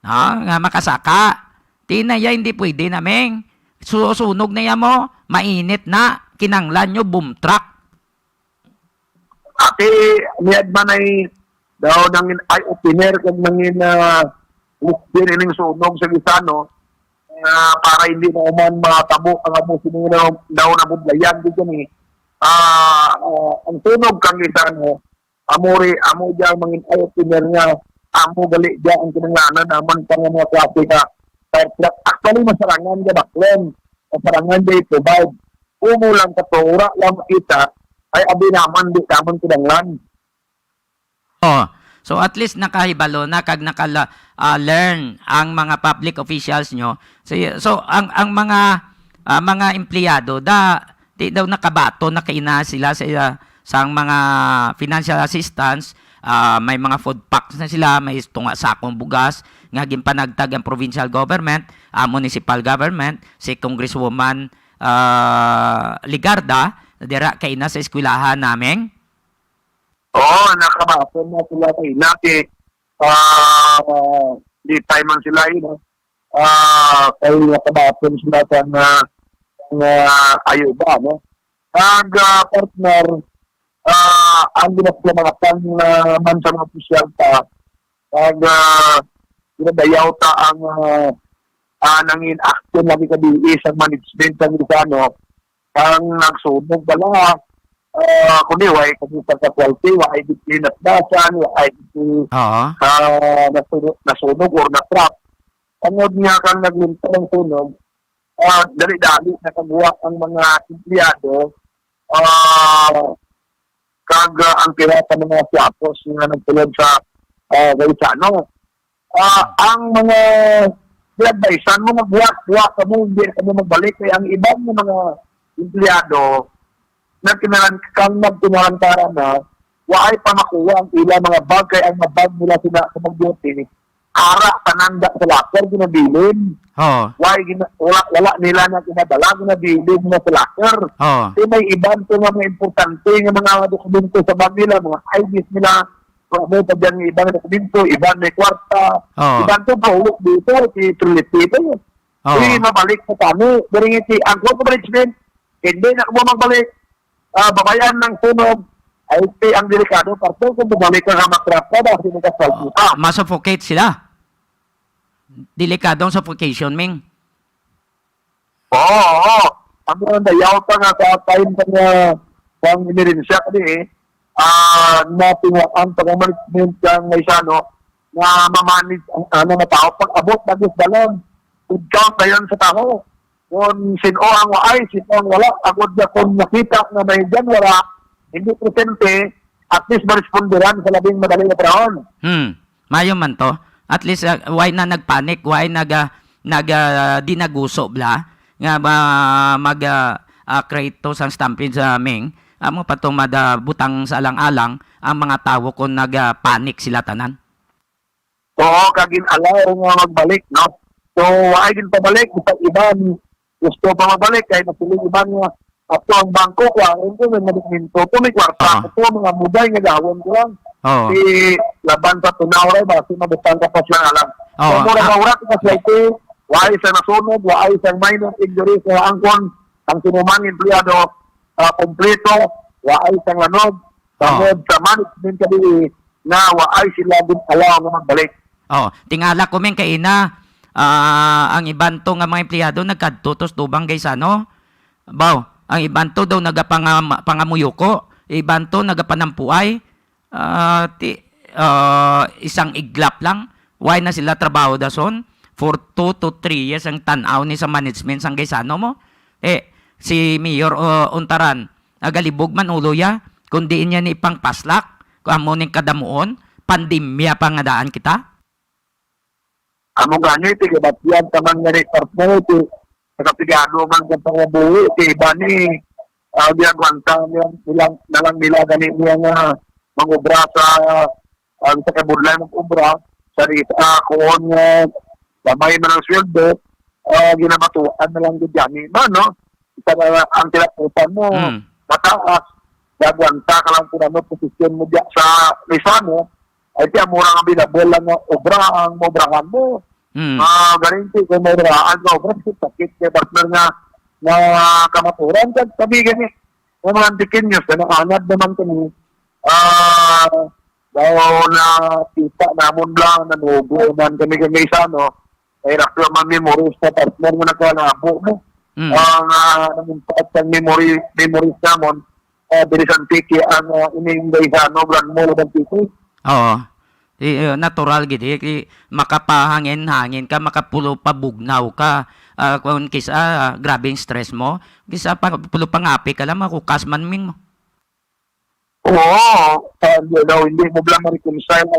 No? Nga makasaka. Tinaya hindi pwede naming. Susunog na yan mo. Mainit na. Kinanglan nyo, boom truck. Ati, niyad man ay daw nangin ay opiner kung nangin din ining sunog sa Gisano para hindi na uman matabo ang amo sino daw na budlayan di kani. Ang sunog kang Gisano amo diya mangin ay opiner nga amo gali diya ang kinanglanan naman pang mga klase ka. Actually masarangan diya baklon. Masarangan diya provide. Umulang katura lang kita ay abi naman di naman kinanglan. Oh, so at least nakahibalo na kag learn ang mga public officials nyo. So ang mga empleyado di daw nakabato na kaina sila sa mga financial assistance, may mga food packs na sila, may tunga sakong bugas nga ginpanagtag ang provincial government, municipal government, si Congresswoman Ligarda dira kaina sa eskwelahan namin. Oo, nakabaton na sila kay Naki. Di time man sila yun. Kaya nakabaton sila sa ayuda, no? Ang partner, ang ginaplamatan man sa mga opisyal pa, ginadayaw ta ang nangin action lagi kabiis ang management ng Rizano, ang nagsunog bala, kundi why kasi sa quality why di nasdasan why di nasunog or na-trap tungod nga kang naglinta ng sunog dali-dali nakagawa ang mga empleyado kag ang kaya sa mga siapos nga nagtulog sa Gaisano ang mga advice mo magbuwa ka mo hindi ka mo magbalik kaya ang ibang mga empleyado na nagtinaran para na waay pa makuha ang ilang mga bag kaya ang mga bag nila sila sa mag-duty ara pananda sa locker ginabilin wala nila na kinadala ginabilin na sa locker may ibang ito nga mga importante nga mga dokumento sa bag nila mga IDs nila may pa dyan ibang dokumento ibang may kwarta ibang ito paulok dito si Trilip dito hindi mabalik sa kami dari ang corporation hindi na mo magbalik babayan ng sunog ay ang delikado parte kung bumalik ka nga makrap ka dahil nagkasalputa. Masuffocate sila. Delikadong suffocation, Ming. Oo. Ang mga dayaw pa nga sa time pa nga pang emerensya kadi natingaan pag-management ng Gaisano na mamanage ang mga tao pag abot bagos dalon. Food count na yan sa tao. Kung sino ang waay, sino ang wala, agad na kung nakita na may dyan wala, hindi presente, at least maresponderan sa labing madaling na panahon. Mayo man to. At least, why na nagpanik, why dinaguso bla, nga mag-create to sang stampede sa aming, amo pa to butang sa alang-alang, ang mga tao kung nagpanik sila tanan. Oo, kagin alaw nga magbalik, no? So, waay din pabalik, sa iban, gusto pa mabalik kahit nasiling ibang ato ang bangko ko ang ito may malikminto ito may kwarta ito mga muday nga gawin ko lang si laban sa tunaw rin ba si mabutang kapas lang alam so mura maurat kasi ito waay sa nasunog waay sa minor injury sa angkon ang sinumang empleyado kompleto waay sa lanog tangod sa management kadi na waay sila din alaw nga magbalik tingala ko men kay ina ang ibanto nga mga empleyado nagkadtutos tubang Gaisano. Ang ibanto daw nagapangamuyoko, ibanto nagapanampuay, isang iglap lang. Why na sila trabaho dason? For 2 to 3 years ang tanaw ni sa management sang Gaisano mo. Si Mayor Untaran, nagalibog man ulo ya, kundi niya ni ipang paslak, kung amo ning kadamuon, pandemya pa nga daan kita. Amo ganit iba't taman nga ni partner ito nakapigado man sa pangabuhi iti iba ni ginagwanta nilang nila ganit niya nga mangubra sa kabudlay ng ubra sa kuon lamay man ang sweldo ginamatuan na lang din yan no? Ang tilaputan mo mataas Dagwanta ka lang po na posisyon mo diya sa Rizano, ay tiya mura nga binabol lang nga obrang mobrahan mo. Garanti kung may raan nga obra, sakit kay partner nga kamaturan. Kag sabi gani, yung mga antikin news, na nakangad naman kami, daw na kita namon lang, nanubo man kami sa ay rakyo man memories sa partner mo nagkalabo mo. Namuntaat sa memories namon, bilisan tiki ang iniinday sa brand mo lang tiki. Oo. Natural gid makapahangin-hangin ka, makapulo pa bugnaw ka. Kung kisa grabing stress mo, kisa pulo pangapi ka lang makukas man ming mo. Oo, hindi mo lang ma-reconcile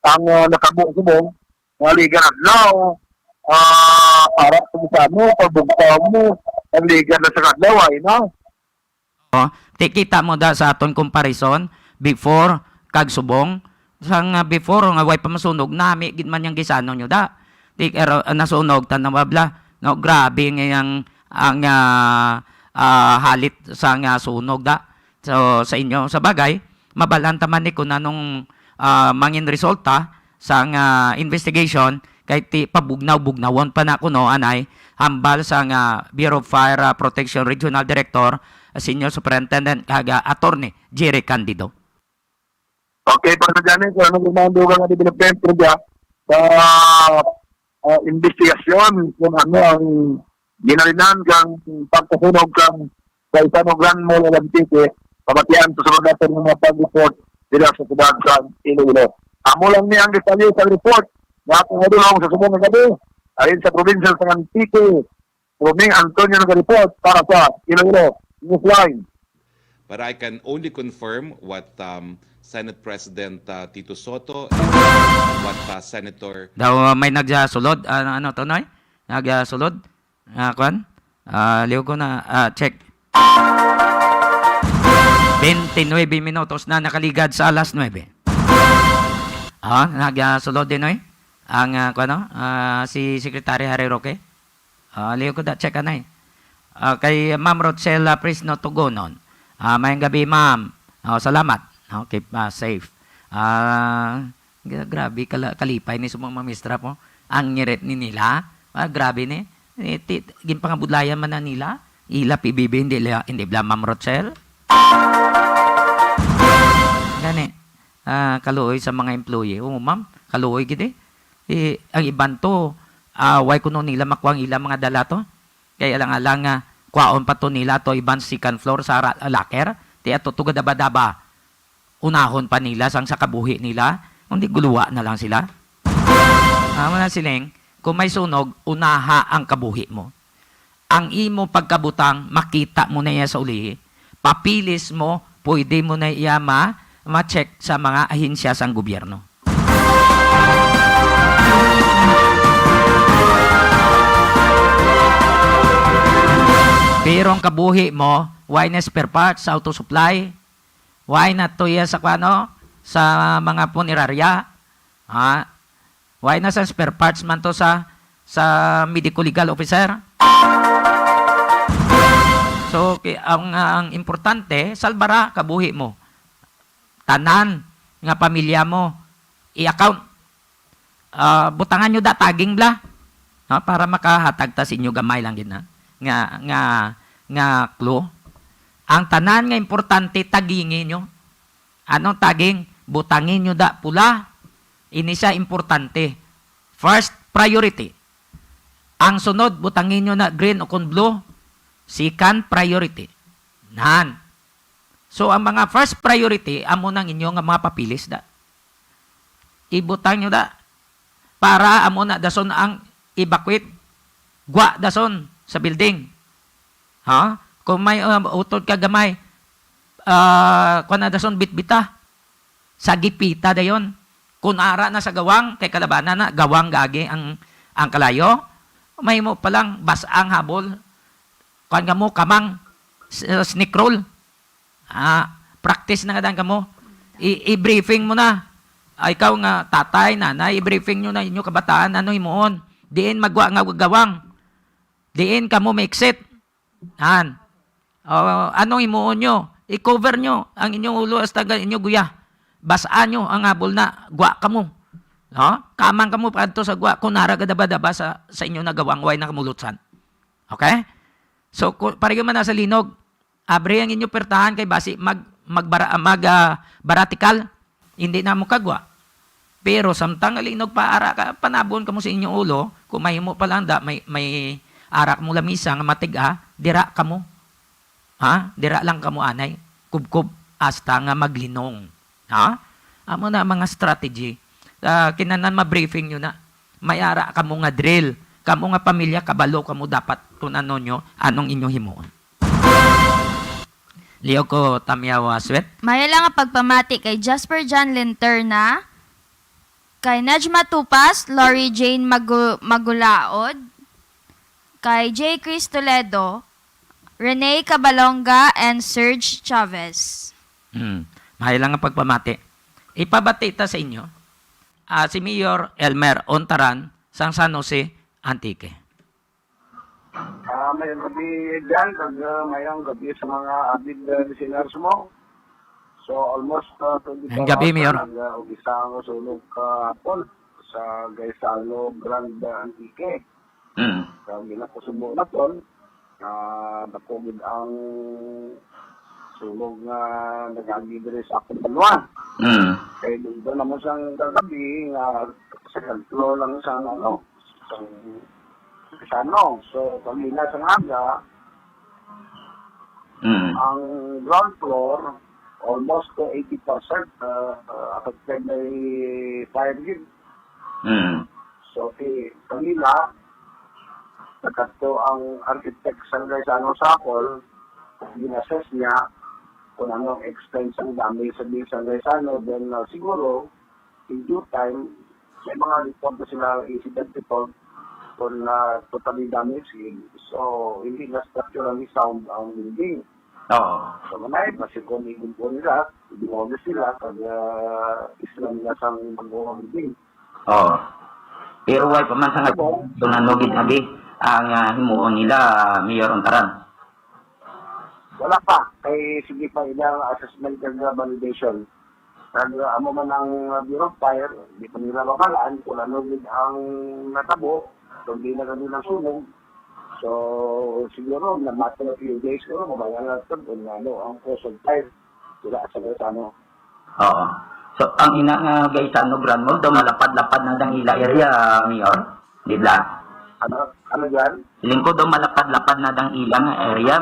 ang nakabuo mo, maligan at law, para sa mo, pagbugtaw mo, ang ligan na sa kadlaw, ay na. Kita mo da sa aton comparison before kag subong sang before nga way pa masunog nami gid man yang gisano nyo da nasunog tan mabla no grabe nga ang halit sa nga sunog da so sa inyo sa bagay mabalanta man ni ko na nung mangin resulta sa nga investigation kay ti pabugnaw-bugnawon pa na kuno anay hambal sa nga Bureau of Fire Protection Regional Director Senior Superintendent kaga Attorney Jerry Candido. Okay, para sa dyan, kung ano gumando ka nga development dyan, sa investigasyon, kung ano ang ginalinan kang pagkasunog kang sa isang gran mo lang tiki, pamatian sa sunod natin ng mga pag-report sila sa sudad sa Iloilo. Amo lang niya ang detalye sa report na akong adulong sa subong ng gabi, ayon sa provincial sa Antique, Ruming Antonio nag-report para sa Iloilo Newsline. But I can only confirm what Senate President Tito Soto and what Senator Daw may nagsulod ano to noy? Nagsulod? Kuan? Liw ko na check. 29 minutos na nakaligad sa alas 9. Nagsulod din noy. Ang kuano? Si Secretary Harry Roque. Liw ko da check anay. Kay Ma'am Rochella Prisno Tugonon. Mayang gabi, ma'am. Salamat. Keep safe. Grabe, kalipay ni sumang mamistra po. Ang ngirit ni nila. Grabe ni. Gimpangabudlayan man na nila. Ila PBB, hindi bla Ma'am Rochelle. Gani. Kaluoy sa mga employee. Ma'am, kaluoy gidi. Ang iban to, why kuno nila makuang ila mga dala to? Kaya lang kwaon pa to nila to iban second floor sa locker. Ti ato tugad daba unahon pa nila sang sa kabuhi nila. Hindi guluwa na lang sila. Wala siling, kung may sunog, unaha ang kabuhi mo. Ang imo pagkabutang, makita mo na iya sa uli. Papilis mo, pwede mo na iya ma-check sa mga ahinsya sang gobyerno. Pero ang kabuhi mo, why na spare parts sa auto supply? Why na to sa sa mga punerarya? Why na sa spare parts man to sa medical legal officer? So, ang importante, salbara kabuhi mo. Tanan nga pamilya mo, i-account. Butangan nyo da, taging bla. Para makahatag ta sa inyo gamay lang din nga clue. Ang tanan nga importante tagingin nyo. Anong taging? Butangin nyo da pula. Ini siya importante. First priority. Ang sunod, butangin nyo na green o kun blue. Second priority. Nan. So, ang mga first priority, amo nang inyo nga mga papilis da. Ibutang nyo da. Para amo na dason ang evacuate. Gwa dason sa building. Kung may utod ka gamay, kung na dason bitbita, sa gipita dayon. Kung ara na sa gawang, kay kalabanan na, gawang gagi ang kalayo, may mo palang basang habol, kung ka mo kamang sneak roll, practice na nga dan ka mo, i-briefing mo na, ikaw nga tatay, nanay, i-briefing nyo na inyo kabataan, ano imuon, diin magwa nga gawang, diin ka mo make-set, anong imuon nyo? I-cover nyo ang inyong ulo hasta inyo guya. Basaan nyo ang habol na gwa ka mo. No? Kamang ka mo padto sa gwa. Kunara ka daba-daba sa inyo nagawang way na kamulutsan. Okay? So, pareho man nasa linog, abre ang inyo pertahan kay basi baratikal, hindi na mo kagwa. Pero samtang alinog pa ara ka, panabon ka mo sa inyong ulo, kung mahimo pa lang may arak mo lamisa nga matiga, dira ka mo. Ha? Dira lang ka mo anay. Kubkub hasta nga maglinong. Ha? Amo na mga strategy. Kinanan ma-briefing nyo na. May ara ka mo nga drill. Kamo nga pamilya, kabalo ka mo dapat kung ano nyo, anong inyong himuon. Leo ko Tamyawa Swet. Maya lang ang pagpamati kay Jasper John Linterna, kay Najma Tupas, Lori Jane Magulaod, kay J. Chris Toledo, Rene Cabalonga, and Serge Chavez. Mahal lang ang pagpamati. Ipabati ta sa inyo. Si Mayor Elmer Ontaran, sang San Jose, Antique. Mayang gabi dyan, mayang gabi sa mga avid listeners mo. So almost 24 Ang gabi, Mayor. Nag-ugisa ang sunog kahapon sa Gaisano Grand Antique. So ginakusubo na ton, nakugid ang sunog na nag-agidre sa akong panuan. Kaya doon naman siyang kagabi nga sa kantlo lang sa Ano, so pamila sa aga, ang ground floor, almost to 80% affected by fire grid. So, pamila, nagkato ang architect sa Gaisano Sapol, ginassess niya kung anong extent ang damage sa San Gaisano, then siguro, in due time, may mga report na sila incident report kung totally damaged. So, hindi na structurally sound ang building. So, manay, kung igumpo nila, demolish sila, pag islam nila sa mga building. Pero why pa man sa nga tunanogid abi ang himuon nila, Mayor Ontaran? Wala pa. Kay sige pa ilang assessment and validation. Amo man ang Bureau of Fire, hindi pa nila makalaan kung ano ang natabo, kung di na kami ng sunog. So, siguro, na matter of few days, siguro, mabayan natin kung ano ang cause of fire. Sila sa Gaisano. So, ang ina nga Gaisano Grand Mall, daw malapad-lapad na dang ila area, Mayor. Di ba? Ano yan? Lingkod daw malapad-lapad na dang ila nga area.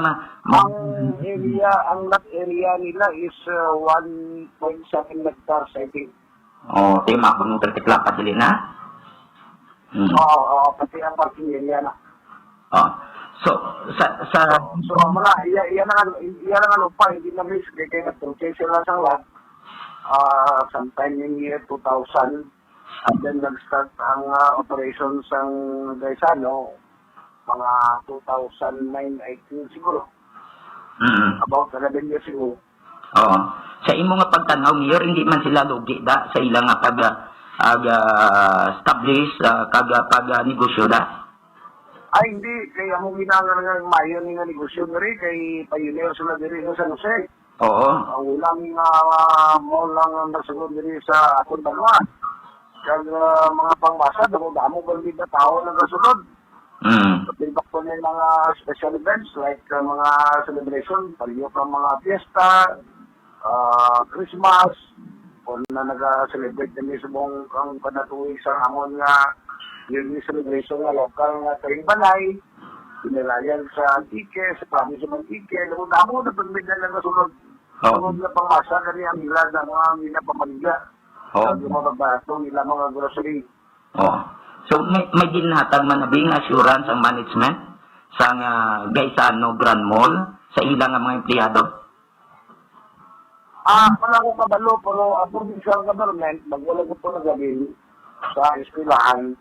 Ang lot area nila is 1.7 hectares, I think. Tema kung tertiklapad dili na. Pati ang parking area na. So mga iyan ang lupa, hindi na miss kaya nag-purchase sila sa lot sometime in year 2000, and then nag-start ang operations ng Gaisano mga 2009, I think siguro. About 11 years ago. Sa imo nga pagtanaw, Mayor, hindi man sila lugi da sa ilang nga establish pag-negosyo da? Ay, hindi. Kaya mo ginanga ng mayor nga negosyo nga rin. Kay pioneer sila diri sa San Jose. Ang ulang mo lang nasunod diri sa akong Banwa. Kaya mga pangmasa, damo ba na tao na nasunod. Pagpilbak po na mga special events like mga celebration, paliyo pa mga fiesta, Christmas, kung na nag-celebrate na mismo ang panatuwi sa amon nga yung celebration nga local nga tuwing balay, pinalayan sa Antique, sa province ng Antique, damo na pagmigyan na nasunod. Sunod na pangmasa, kani ang ilan na mga minapamaliga. Yung mga bato, nila mga grocery. So, may ginhatag man nabing assurance ang management sa Gaisano Grand Mall sa ilang mga empleyado? Wala ko kabalo, pero ang provincial government, magwala ko po na gawin sa eskwelahan,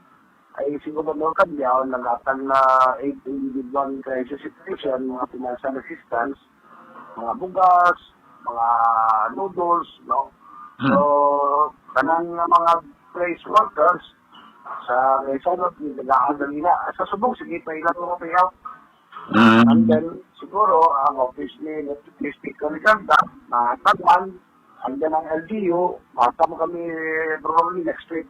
ay siguro mo kadyaw, nagatang na 8 individual crisis situation, mga financial assistance, mga bugas, mga noodles, no? So, kanang mga place workers, sa Gaisano, nag-aagal nila. Sa subong, sige pa ilang mga payout. And then, siguro, ang office ni Deputy Speaker ni Kanta, na tagman, and then ang LGU, matama kami probably next week.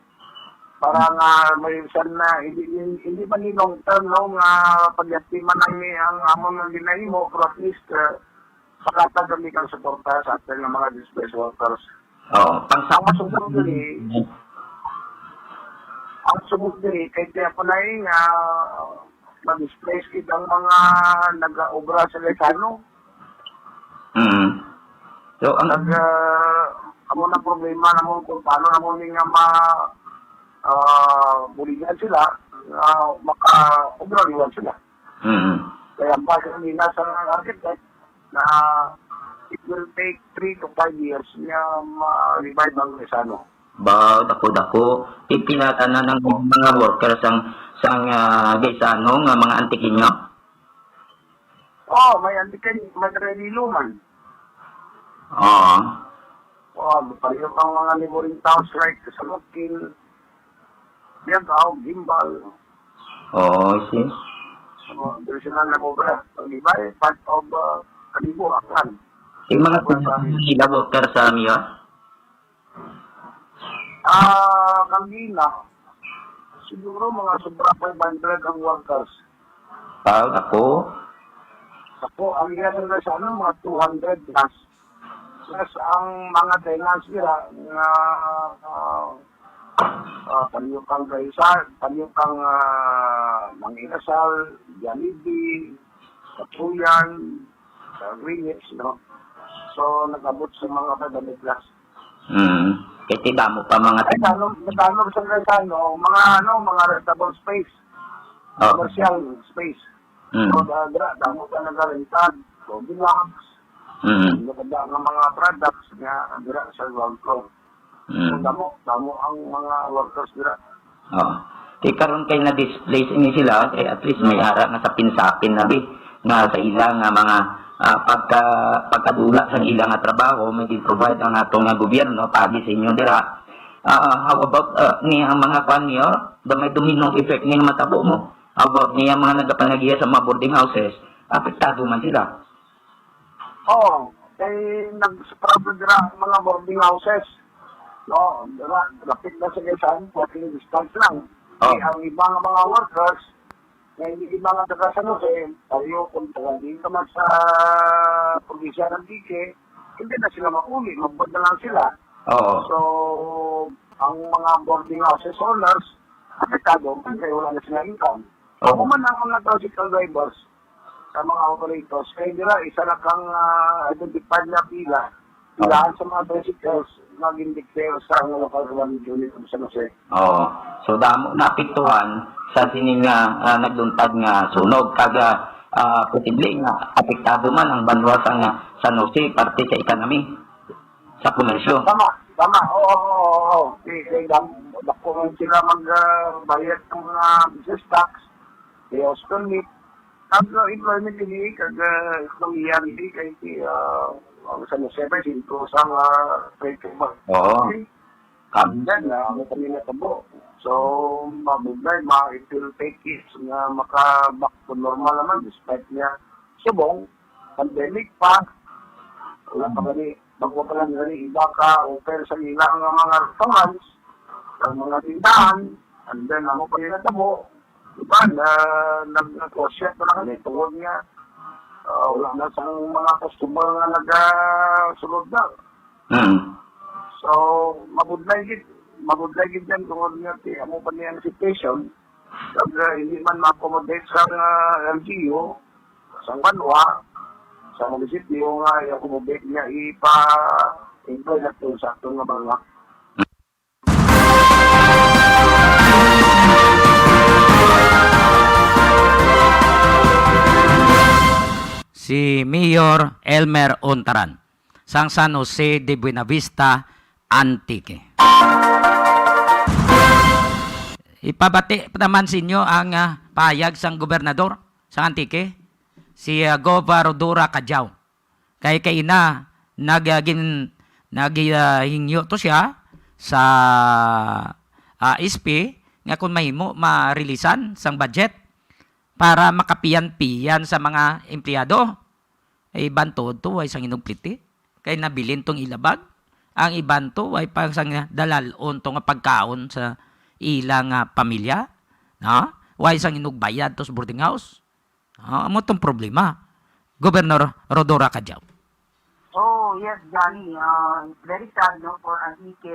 Para nga may isang na, hindi man ni long term, no, nga pag-estiman namin ang amon ng ginahimo, pero at least, sakata kami kang suporta sa atin ng mga displaced workers. Oo, Ang masubok diri, kay tiya po na nga, ma-displace kitang mga nag-obra sa Lecano. So, ang Amo na problema naman kung paano naman nga buligan sila, maka-obra sila. Kaya ang base nila sa architect na it will take 3 to 5 years na ma-revive ang Lecano. dako-dako, pipinatanan ng mga workers sang Gaisano nga mga antikin nyo? May antikin, may reliluman. Pareho ang mga neighboring towns like sa Lokil, Biagaw, Gimbal. See. Traditional na obra. Pag-ibay, part of Kalibo, Aklan. Yung mga sila workers sa Mayor? Kangina, siguro mga sobra 500 ang workers. Ako? Ako, ang ilan na sa mga 200 plus. Plus ang mga tenants nila na Panyukang Gaisal, Panyukang Manginasal, Yanibi, Katuyan, Greenwich, no? So, nag-abot sa mga 500 plus. Kasi damo pa mga Nagano sa Gaisano, mga rentable space, commercial space. So, damo ka nag-rentad, so, bilaks, naganda ng mga products nga dira sa ground floor. So, damo ang mga workers dira. Kaya karon kay na-displace ini sila, kay at least may ara nga sa pinsapin na nga sa ilang nga mga pagkadula sa ilang nga trabaho, may provide ang atong nga gobyerno pagi sa inyo dira. How about ni ang mga kwan niyo, may dominong effect ni matabo mo? How about ni ang mga nagapanagiya sa mga boarding houses, apektado man sila? Kay nag-problem dira ang mga boarding houses. No, lapit na sa Quezon, walking distance lang. Ang ibang mga workers, na hindi ibang taga San Jose, tayo kung taga-din naman sa probinsya ng Tique, hindi na sila makuli, magbod na lang sila. So, ang mga boarding houses owners, apektado, kasi wala na sila income. Kung man ang mga tricycle drivers, sa mga operators, kaya nila, isa na kang identified na pilahan sa mga tricycles, naging declare sa local government unit of San Jose. So damo napiktuhan sa sining nagduntad nga sunog kaga posible nga apektado man ang banwa sa San Jose parte sa ekonomi sa komersyo. Tama. Oo. Kaya dako man sila magbayad ng mga business tax, hospital kaga employment hindi kaga ekonomiya hindi kay San Jose ba sinto sa trade ba. Then, ang kami natabo. So, mabugay, it will take it nga maka-back to normal naman despite niya subong, pandemic pa, wala pa gani, bago pa lang gani, iba ka, open sa ilang mga restaurants, sa mga tindahan, and then, ako pa rin natabo, diba, nag-close pa lang gani, tungkol niya, wala na sa mga customer nga nag-sunod na. So, mabudlay gid yan tungkol nga amo pa niya ang situation. Hindi man ma-accommodate sa LGU, sa Banwa, sa munisipyo nga i-accommodate niya ipa-employ na ito sa itong nga Banwa. Si Mayor Elmer Ontaran sang San Jose de Buenavista, Antique. Ipabati naman sa inyo ang pahayag sang gobernador sa Antique, si Gova Rodora Cajaw. Kay kaina naghingyo to siya sa SP nga kung mahimo ma-releasan sang budget para makapiyan-piyan sa mga empleyado. Iban to ay sang inugpliti. Kay nabilin tong ilabag. Ang iban to ay pang sang dalalon to nga pagkaon sa ilang pamilya. No? Way sang inugbayad to sa boarding house. Amo tong problema. Gobernador Rodora Cadiao. Oh, yes, Johnny. It's very sad, no, for Antiques,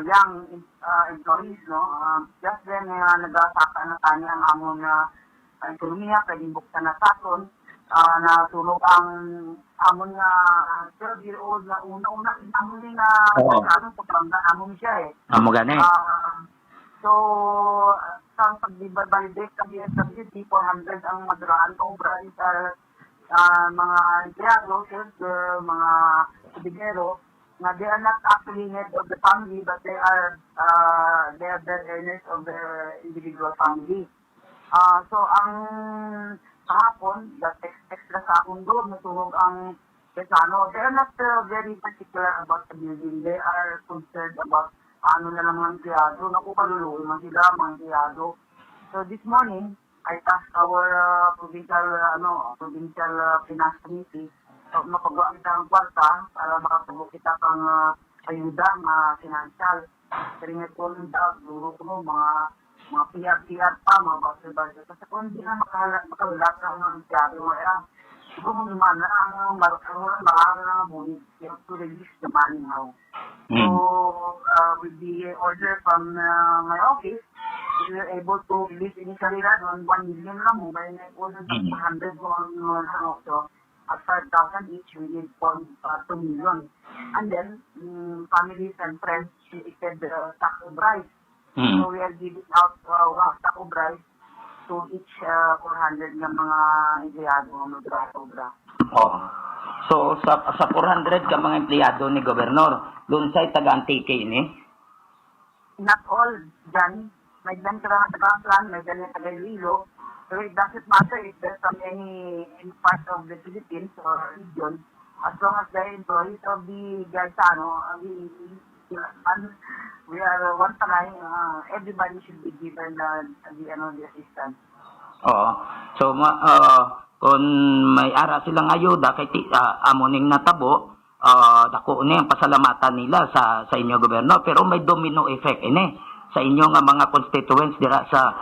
young employees, no. Just then, nagasaka na tanya ang amon na ekonomiya, pwedeng buksan na saton, na tulog ang amon na 12-year-old na una-una, amon din na ano, pagkanda amon siya eh. Amo gani. So, sa pagdibalibig sa BSWD, 400 ang madraan obra sa mga empleyado, mga ibigero, na they are not actually head of the family, but they are the earners of their individual family. So, ang kahapon, that extra sa doon, natulog ang Quezano. They are not very particular about the building. They are concerned about ano na lang mga empleyado. Naku, kaluluwi man sila, mga empleyado. So, this morning, I tasked our provincial finance committee so mapagawa kita ang kwarta para makatulog kita pang ayuda mga financial. Kaya ko duro ko mga PR pa, mga basel-basel. Kasi kung hindi na makalat ang mga empleyado mo, siguro naman na ang marami na bulit to release the money now. So, with the order from my office, we were able to release initially on 1 million lang mo. By it wasn't 100 also. At 5,000 each, we did 2 million. And then, families and friends selected the stock of rice. So, we are giving out stock of rice to each 400 ng mga empleyado ng obra. Oh. So, sa 400 ka mga empleyado ni Gobernador, doon sa'y taga-Antique ini? Not all, Johnny. May ganun ka lang taga-Plan, may ganun taga-Iloilo. So it doesn't matter if there's from any part of the Philippines or region. As long as they're employees of the Gaetano, we are one time, everybody should be given the assistance. Oo. So, kung may ara silang ayuda, kay amuning natabo, dako ni ang pasalamatan nila sa inyo, Gobernador. Pero may domino effect ini sa inyo nga mga constituents dira sa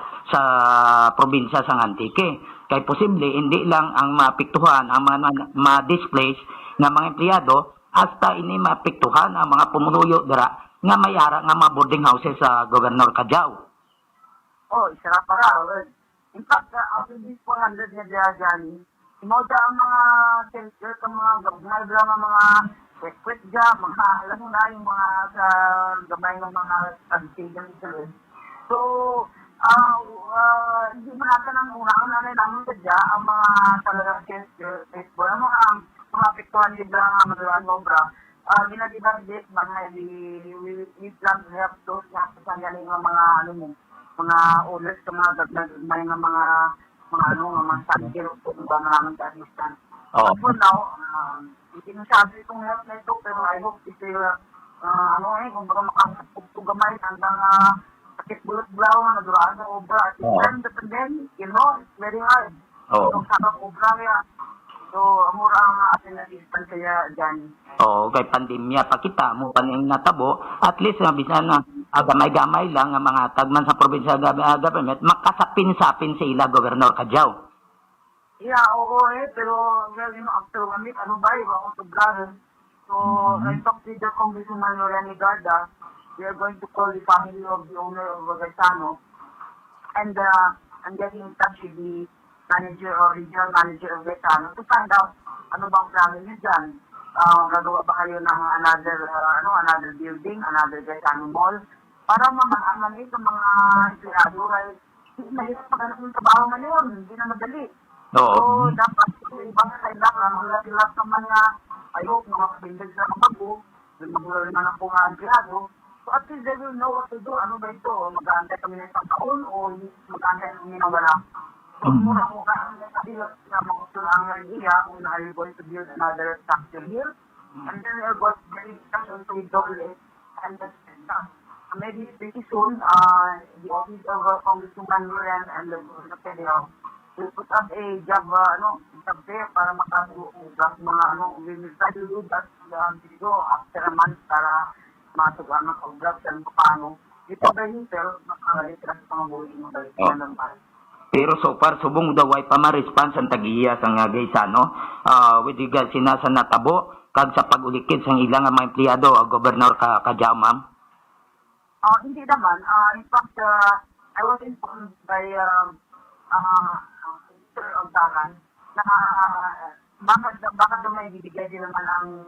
probinsya sang Antique. Kay posible hindi lang ang maapektuhan ang mga ma-displace nga mga empleyado, hasta ini maapektuhan ang mga pumunuyo dira nga may ara nga mga boarding houses sa Gobernador Cadiao. Oh, isa na para. In fact, out of these 400 na Johnny, imoda ang mga shelter, ang mga gabnay lang ang mga quick job, mga alam mo na yung mga sa gamay ng mga pagsigang ito. So, hindi mo natin ang unang namin sadya ang mga talagang shelter, Facebook, ang mga apektuhan nila ang madalaan obra. Ginagibagdit, we plan to help those na sa galing ng mga mga owners sa mga gagmay ng mga sanitary kung ba maraming assistance. For now, hindi nasabi itong help na ito, pero I hope still, kung baka makapagtugamay hanggang sakit bulot-blaw na duraan sa obra. At the pandemic, it's very hard. Itong sakang obra kaya. So, mura ang ating assistance kaya dyan. Oo, kay pandemya pa kita mo paning natabo, at least bisan na gamay-gamay lang ang mga tagman sa probinsya government, makasapin-sapin sa ila, Gobernador Cadiao. Yeah, oo pero after 1 week, iba ako to brother. So, I talked with the Congressman Loreni Garda. We are going to call the family of the owner of Gaetano, and I'm getting in touch with the manager or regional manager of Gaetano to find out ano bang plano niyo dyan. Gagawa ba kayo ng another building, another Gaetano mall, para mamanaman ito mga empleyado kahit mahirap maghanap ng trabaho ngayon, hindi na madali. So, dapat ibang sa ilang, lahat naman nga, ayok, mga kapindag sa kabago, magulol naman ang mga empleyado. So, at least they will know what to do. Ano ba ito? Mag-aantay kami ng isang taon o mag-aantay kami ng wala? So, mura-mura ang nasabilat na magustuhan ang idea kung na are you going to build another structure here? And then we're going to build to double it. And that's maybe pretty soon, the office of Congressman Loren and the Federal will put up a job, job fair para makasulat mga, we will try to do that video after a month para masugat ng pag-vlog sa paano. Ito ba yung pero makalitas sa mga buhay mo dahil Pero so far, subong daw ay pa ma-response ang tagiya sa nga Gaisano with regards sina sa natabo kag sa pag-ulikid sa ilang mga empleyado, Governor Kajao, ma'am? Hindi naman. In fact, I was informed by Mr. Ogdaran na bakit daw may bibigay din naman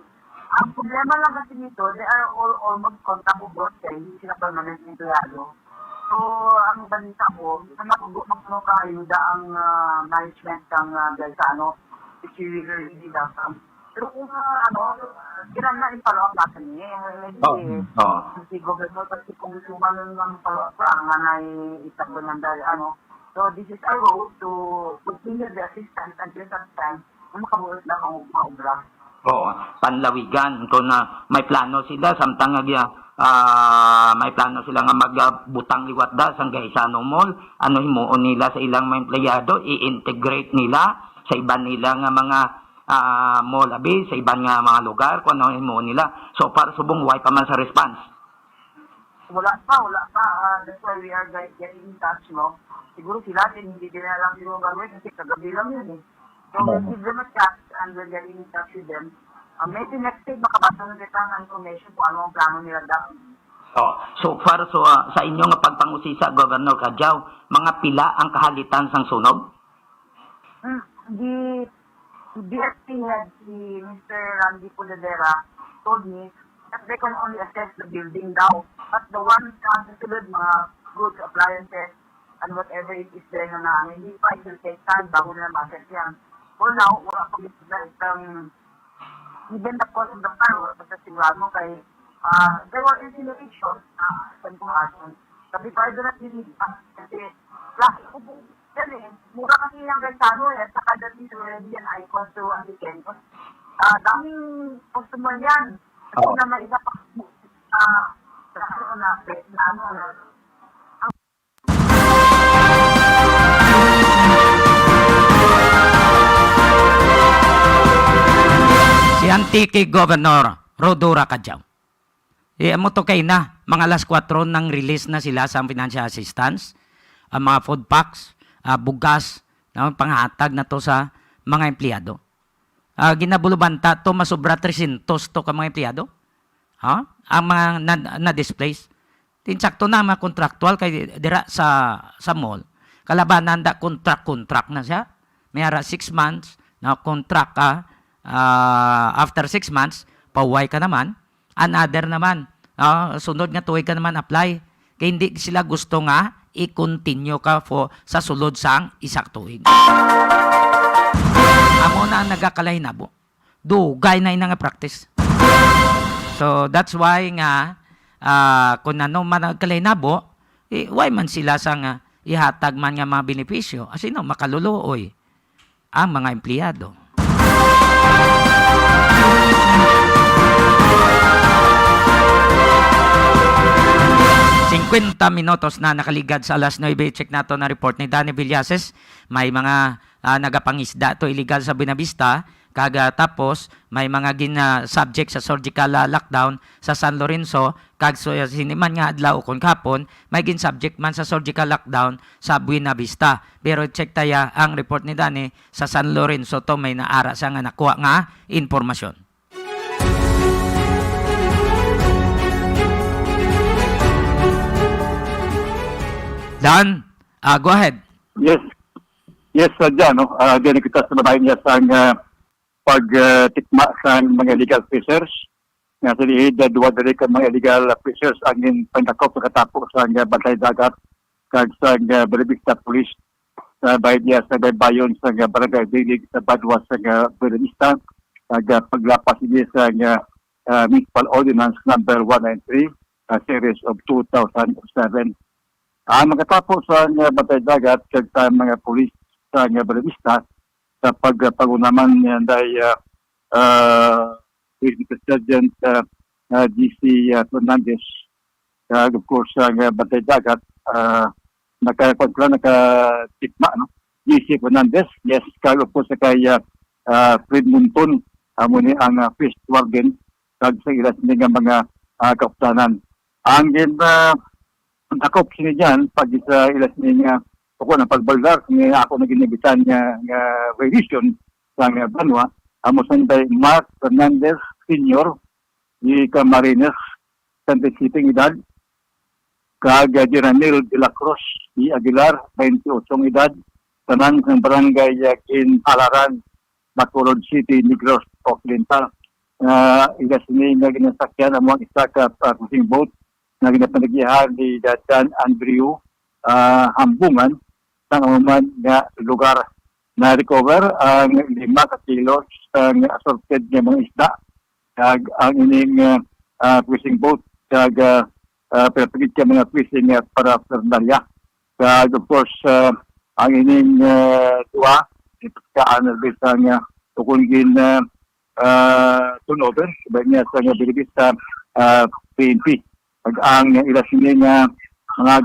ang problema lang kasi nito, they are all almost contable hindi sila permanent empleyado. So, ang balita ko, magkano kaayuda ang management ng Gaisano, which you really welcome. Pero kung kailan na i-follow up natin si Governor, kasi kung gusto man ng follow up pa, ang nanay itabo ng dahil So, this is our role to continue the assistance until that time na makabuot na ang maubra. Oo, panlawigan kung may plano sila samtang may plano sila nga magbutang liwat da sa Gaisano Mall, ano himuon nila sa ilang mga empleyado, i-integrate nila sa iba nila nga mga mall abi, sa ibang nga mga lugar, kung ano himuon nila. So para subong way pa man sa response. Wala pa. That's why we are getting in touch, no? Siguro sila din, hindi din alam siguro gagawin kasi kagabi lang yun eh. So we'll give them a chance and we're getting in touch with them. Maybe next day, makabasa na kita ng information kung ano ang plano nila daw. So far, sa inyong pagpangusisa, Governor Kajao, mga pila ang kahalitan sang sunog? The DSP head, si Mr. Randy Puladera, told me that they can only assess the building daw. But the one considered mga goods, appliances, and whatever it is there na hindi pa, it will take time bago nila ma-assess yan. For now, wala pa itong even the cause of the fire, basta sigurado kay there were insinuations sa information. Sabi ko, I do not believe kasi mura kasi yung Gaisano at saka that is already an icon to ang weekend. Daming customer yan. Kasi naman iba pa Si Antique Governor Rodora Kajao. Mo to kay na, mga alas 4 nang release na sila sa financial assistance, ang mga food packs, bugas, panghatag na to sa mga empleyado. Ginabulubanta to masobra 300 to ka mga empleyado. Ang mga na-displace. Tinsakto na mga contractual kay dira sa mall. Kalabanan da contract na siya. Mayara 6 months na contract ka. After 6 months, pauwi ka naman. Another naman, sunod nga tuwi ka naman apply. Kaya hindi sila gusto nga i-continue ka sa sulod sang isak tuig. Amo na ang nagakalahinabo. Dugay na nga practice. So that's why nga kung ano man nagkalahinabo, why man sila sang ihatag man nga mga benepisyo. Asino makaluluoy ang mga empleyado. 50 minutos na nakaligad sa alas 9. Check nato na report ni Danny Villases. May mga nagapangisda to illegal sa Buenavista. Kaga tapos may mga subject sa surgical lockdown sa San Lorenzo. Kag siniman nga adlaw kon kapon may subject man sa surgical lockdown sa Buenavista. Pero check taya ang report ni Danny sa San Lorenzo to may naara sa nga nakuha nga impormasyon. Dan, go ahead. Yes, John. Diyan kita sa babae niya sa pagtikma sa mga illegal fishers. Nga sa liid, duwa dari ka mga illegal fishers ang panakop sa katapos sa bantay dagat kag sa Buenavista Police sa bahay niya sa bayon sa barangay Dilig sa Badwa sa Buenavista kag paglapas niya sa Municipal Ordinance number 193 series of 2007. Magkatapos sa bantay dagat kag sa mga pulis sa Buenavista sa pagpagunaman niya day Sergeant GC Fernandez Of course, ang Bantay Dagat, nakatikma, no? GC Fernandez, yes, kag of course, kay Fred Munton, muni ang first warden, kag sa ilas nga mga kaputanan. Ang nakop sini dyan, pag sa ilas nga, ako na pagbalgar, nga ako naginibitan nga revision sa Banwa, amusan tayo Mark Fernandez Sr., di Camarines, Santa City, edad, kag Geranil de la Cruz, di Aguilar, 28 edad, tanan ng barangay Kinalaran, Bacolod City, Negros Occidental. Ilas ni nga ginasakyan ang mga isa ka cruising boat na ginapanagihan ni Dan Andrew Hambungan sa naman nga lugar. Na-recover ang 5 kilos ng assorted nga mga isda. Ang ining cruising boat kag pinapagid ka mga cruising para Fernandaya. Kag of course, ang ining tuwa, ipagkaan na bisa nga tukungin turnover, sabay niya sa nga bilibis sa PNP. Pag ang ilas nga mga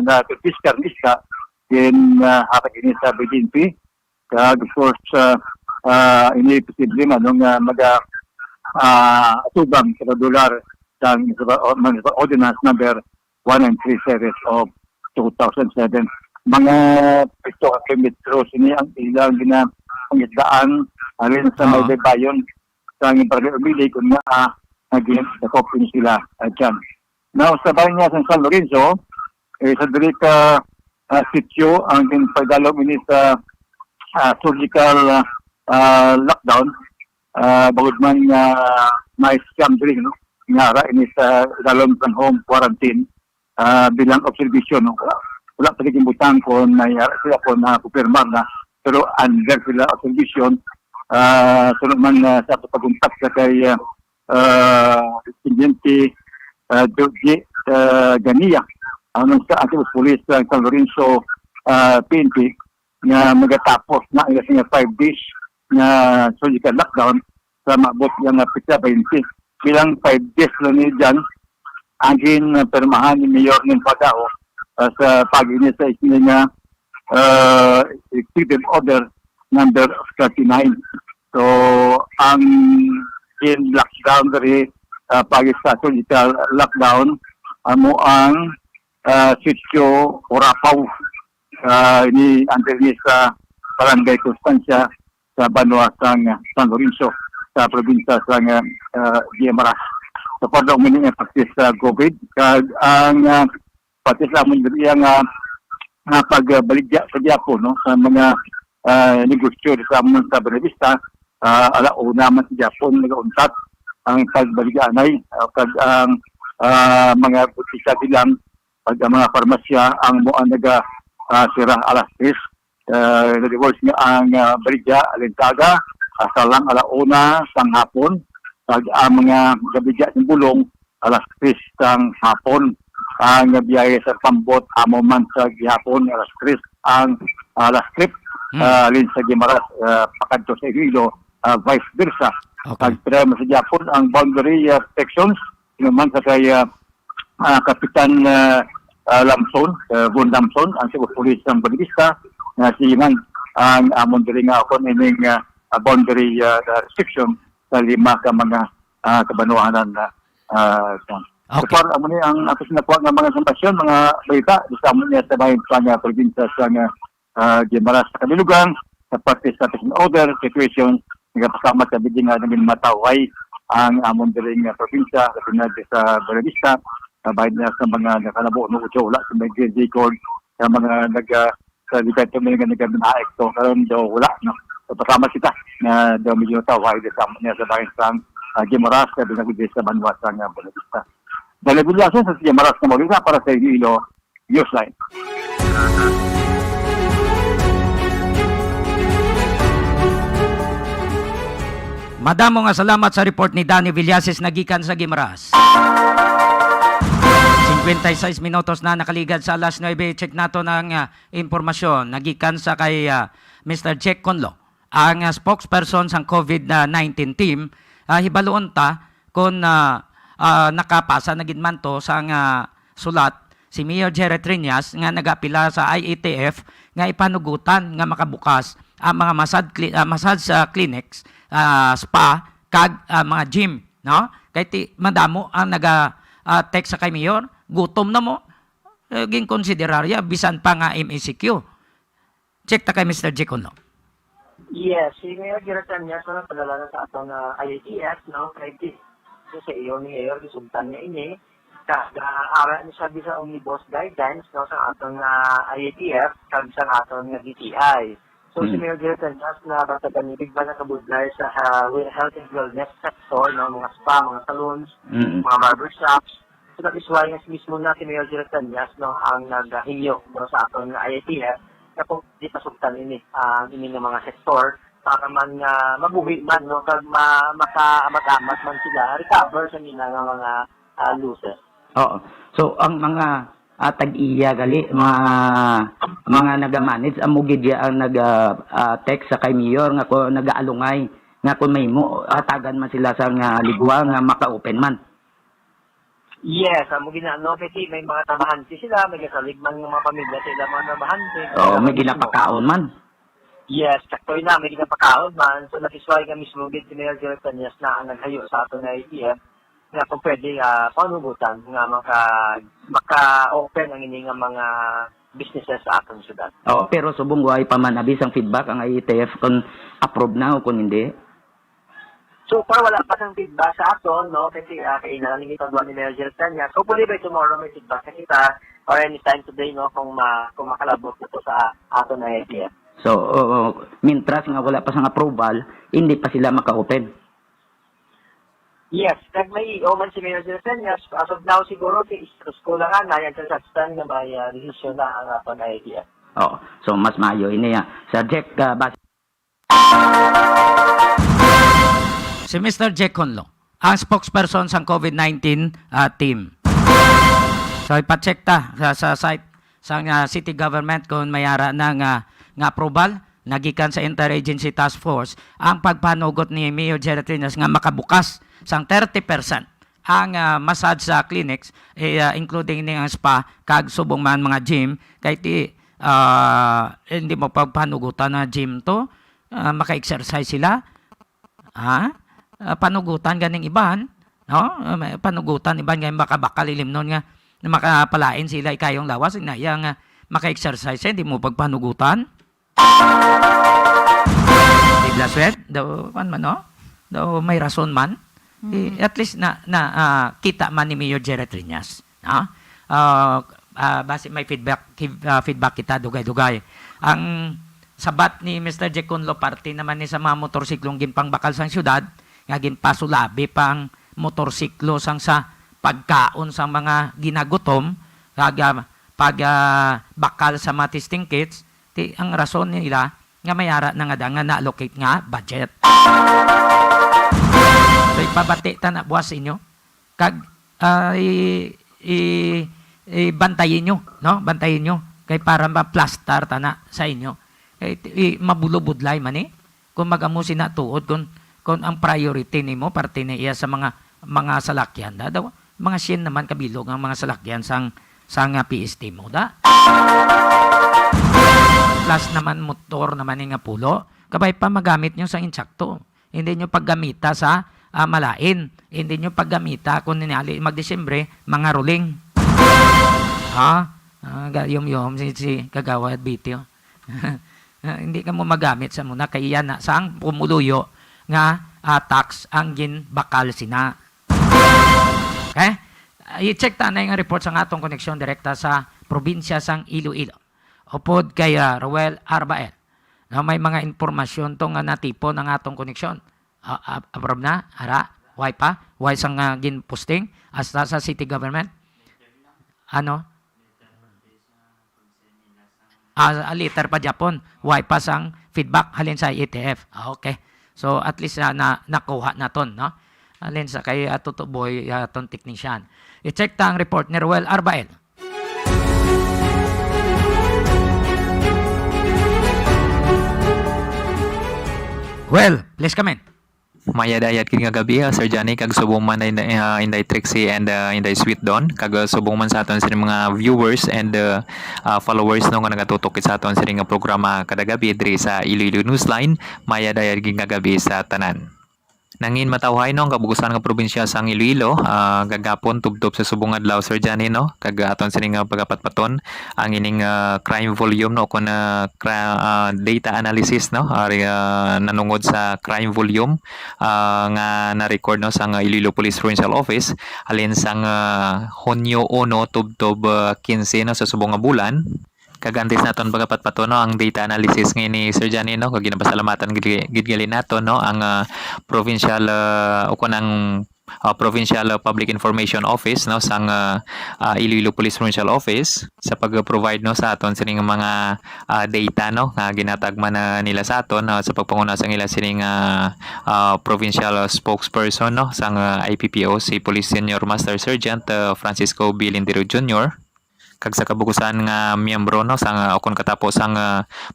na-fiskar-niska, din hatag ini sa PNP. Kag of course, ini posible man nung atubang sa dolar sa ordinance number 193 series of 2007. Mga 7 kilometros ini ang ilang ginapangitdaan alin sa may bayon sa ang pag-ubili kung naging nakopin sila dyan. Now, sa bayan niya sa San Lorenzo, sa dali ka sityo ang pagdalaw ini sa surgical lockdown, bagod man may scam diri, no? Ngara ini sa dalawang from home quarantine bilang observation, no? Wala pa rin butang kung may sila po na pupirmar na, pero under sila observation, sunod man sa pag-untak sa kay Tiniente Jorge Ganiya, ang sa ating pulis sa San Lorenzo PNP, nga magatapos na ilas nga 5 days na surgical lockdown sa mabot yung pizza 20. Bilang 5 days lang ni dyan, angin permahan ni Mayor ng Pagao sa pag-ini sa isin nga executive order number 39. So, ang in lockdown dari pag sa surgical lockdown, amo ang sitio Orapaw, ini anterior sa Barangay Constancia sa Banwa sang San Lorenzo sa probinsya sang Guimaras. So para umini ang practice sa COVID, kag ang practice lamang diri ang pagbaligya sa Japon, no, sa mga negosyo sa amon sa Benavista, alauna man sa Japon nagauntat ang pagbaligya anay, kag ang mga butika bilang pag mga farmasya ang mo naga sira alas 3, nag-divorce nga ang Berja, Alintaga, salang alauna sang hapon, pag ang mga gabigya ng bulong, alas 3 sang hapon, ang biyahe sa Pambot, amo man sa gihapon, alas 3, ang alas trip, alin sa Guimaras, pakadto sa Iloilo, vice versa. Okay. Pag sa Japon, ang boundary sections, naman sa kay Kapitan Lamson, Von Lamson, ang Cebu Police ng Benavista, si Iman, ang amon diri nga ako ining boundary restriction sa 5 ka mga kabanwahanan na Okay. So para amon ni ang ako sinakuha nga mga impormasyon, mga balita sa amon niya sa bahin sa nga probinsya sa nga Guimaras sa Kabilugan, sa parte sa prison order situation, nagapasama sa biding nga naging mataway ang amon diri nga probinsya sa Benavista, bahin na sa mga nakalabo no ucho wala sa mga record sa mga sa depende may nagabinaik to karon daw wala, no. So pasama kita na daw medyo taway sa amon niya sa bahin sa Guimaras sa binagudi sa Banwa sa nga Benavista. Dalabulasyon sa Guimaras na Molina para sa Iloilo Newsline. Madamo nga salamat sa report ni Danny Villases nagikan sa Guimaras. 56 minutos na nakaligad sa alas 9. Check nato ng impormasyon. Nagikan sa kay Mr. Jack Conlo, ang spokesperson sa COVID-19 team. Hibaloon ta kung nakapasa na ginman to sa sulat si Mayor Jerry Triñas nga nagapila sa IATF nga ipanugutan nga makabukas ang mga massage clinics, spa, kag mga gym, no? Kay ti madamo ang text sa kay Mayor, gutom na mo, ging konsiderarya bisan pa nga MECQ. Check ta kay Mr. Jekono. Yes, si Mayor Geratan niya sa padala na sa atong IATF, no? Kay sa iyo ni Mayor, gisultan niya ini. Ara ni sabi sa omnibus guidelines, no? Sa atong IATF, kag sa atong DTI. So, si Mayor Geratan niya na bataganibig ba na kabudlay sa health and wellness sector, no? Mga spa, mga salons, mga barbershops. So, that is why mismo na si Mayor Geratan niya, no? Ang naghinyo, no? Sa atong IATF, kapag di pasuktan ini ng mga sektor para man mabuhi man no kag makaamat-amat man sila recover sa nila nga mga losses. Oo. So ang mga tag-iya gali mga naga-manage amo gid ang text sa kay Mayor nga ko nagaalungay nga kun may mo tagan man sila sa nga ligwa nga maka-open man. Yes, amo ginano kasi may mga trabahanti sila, may kasaligman ng mga pamilya sila mga trabahanti. Oo, may ginapakaon man. Yes, sakto na may ginapakaon man. So natisway nga mismo gid si Mayor Geratan Nias na ang naghayo sa ato na IATF nga kung pwede panugutan nga maka-open ang ini nga mga businesses sa atong syudad. Oo, pero subong way pa man abis ang feedback ang IATF kung approve na o kung hindi. So, para wala pa ng feedback sa aton, no? Kasi kainalang ito doon ni Mayor Geratan niya. So, pwede ba tomorrow may feedback sa kita or anytime today, no? Kung makalabot ito sa aton na IATF. So, mintras nga wala pa sang approval, hindi pa sila maka-open. Yes, kag may oman si Mayor Geratan niya. As of now, siguro, ko lang nga, yan sa stand nga ba, decision na ang aton na IATF. Oo, so mas maayo ini ya. Sa Jack, Si Mr. Jack Conlo, ang spokesperson sa COVID-19 team. So ipacheck ta sa site sa city government kung mayara na nga approval nagikan sa Interagency Task Force ang pagpanugot ni Mayor Jerry Triñas nga makabukas sang 30% ang massage sa clinics including ning spa kag subong man mga gym kay ti hindi mo pagpanugutan na gym to maka-exercise sila panugutan ganing iban, no? Panugutan iban nga makabakal ilimnon nga makapalain sila ikayong lawas na yang maka-exercise hindi mo pagpanugutan. Bigla swet daw man no? Daw may rason man. At least na kita man ni Mayor Jerry Triñas, no? Base may feedback kita dugay-dugay. Ang sabat ni Mr. Jekonlo party naman ni sa mga motorsiklong ginpangbakal sang syudad nga ginpasulabi pang motorsiklo sang sa pagkaon sa mga ginagutom pag bakal sa mga testing kits ang rason nila nga mayara na nga na-allocate nga budget. So ipabati ta na buwas inyo kag bantayin nyo, no? Bantayin nyo kay para ma-plaster ta na sa inyo. Mabulobudlay man kung magamusin na tuod kung ang priority nimo parte niya sa mga salakyan daw mga sin naman kabilog ang mga salakyan sang PST mo da plus naman motor naman nga pulo kabay pa magamit nyo sa insakto hindi nyo paggamita sa malain hindi nyo paggamita kung mag-Desyembre mga ruling yum si kagawad bityo hindi ka mo magamit sa muna kay yan na saang pumuluyo nga tax ang ginbakal sina. Okay? I-check ta na yung report sa atong koneksyon direkta sa probinsya sang Iloilo. Upod kay Roel Arbael. Na may mga impormasyon tong natipon ang atong koneksyon. Approve na? Ara? Why pa? Why sang ginposting? Hasta sa city government? Ano? Later pa Japon. Why pa sang feedback halin sa IATF. Okay. So at least nakuha na ton, no? Alin sa kay tutuboy ton technician. I-check ta ang report ni Roel Arbael. Well, please come in. Maya dayat kini nga gabi Sir Johnny kag subong man Inday Trixie and Inday Sweet Dawn kag subong man sa aton sa mga viewers and followers no nga nagatutok sa aton sa nga programa kada gabi diri sa Iloilo Newsline. Maya dayat kini nga gabi sa tanan. Nangin matawhay no ang kabugusan nga probinsya sang Iloilo, gagapon tubtob sa subong adlaw Sir Johnny no kag aton sining pagapatpaton ang ining crime volume no kon data analysis no nanungod sa crime volume nga na-record no sang Iloilo Police Provincial Office alin sang Hunyo 1 tubtob 15 no sa subong nga bulan. Kagantis naton pagapatpato no ang data analysis ngayon ni Sir Johnny no kag ginapasalamatan gid gali nato no ang provincial o kanang Provincial Public Information Office no sang Iloilo Police Provincial Office sa pag-provide no sa aton sining mga data no nga ginatagman na nila sa aton sa pagpanguna sa ila sining provincial spokesperson no sang IPPO si Police Senior Master Sergeant Francisco B. Lindero Jr. kag sa kabugusan nga miyembro no sang kon katapos ang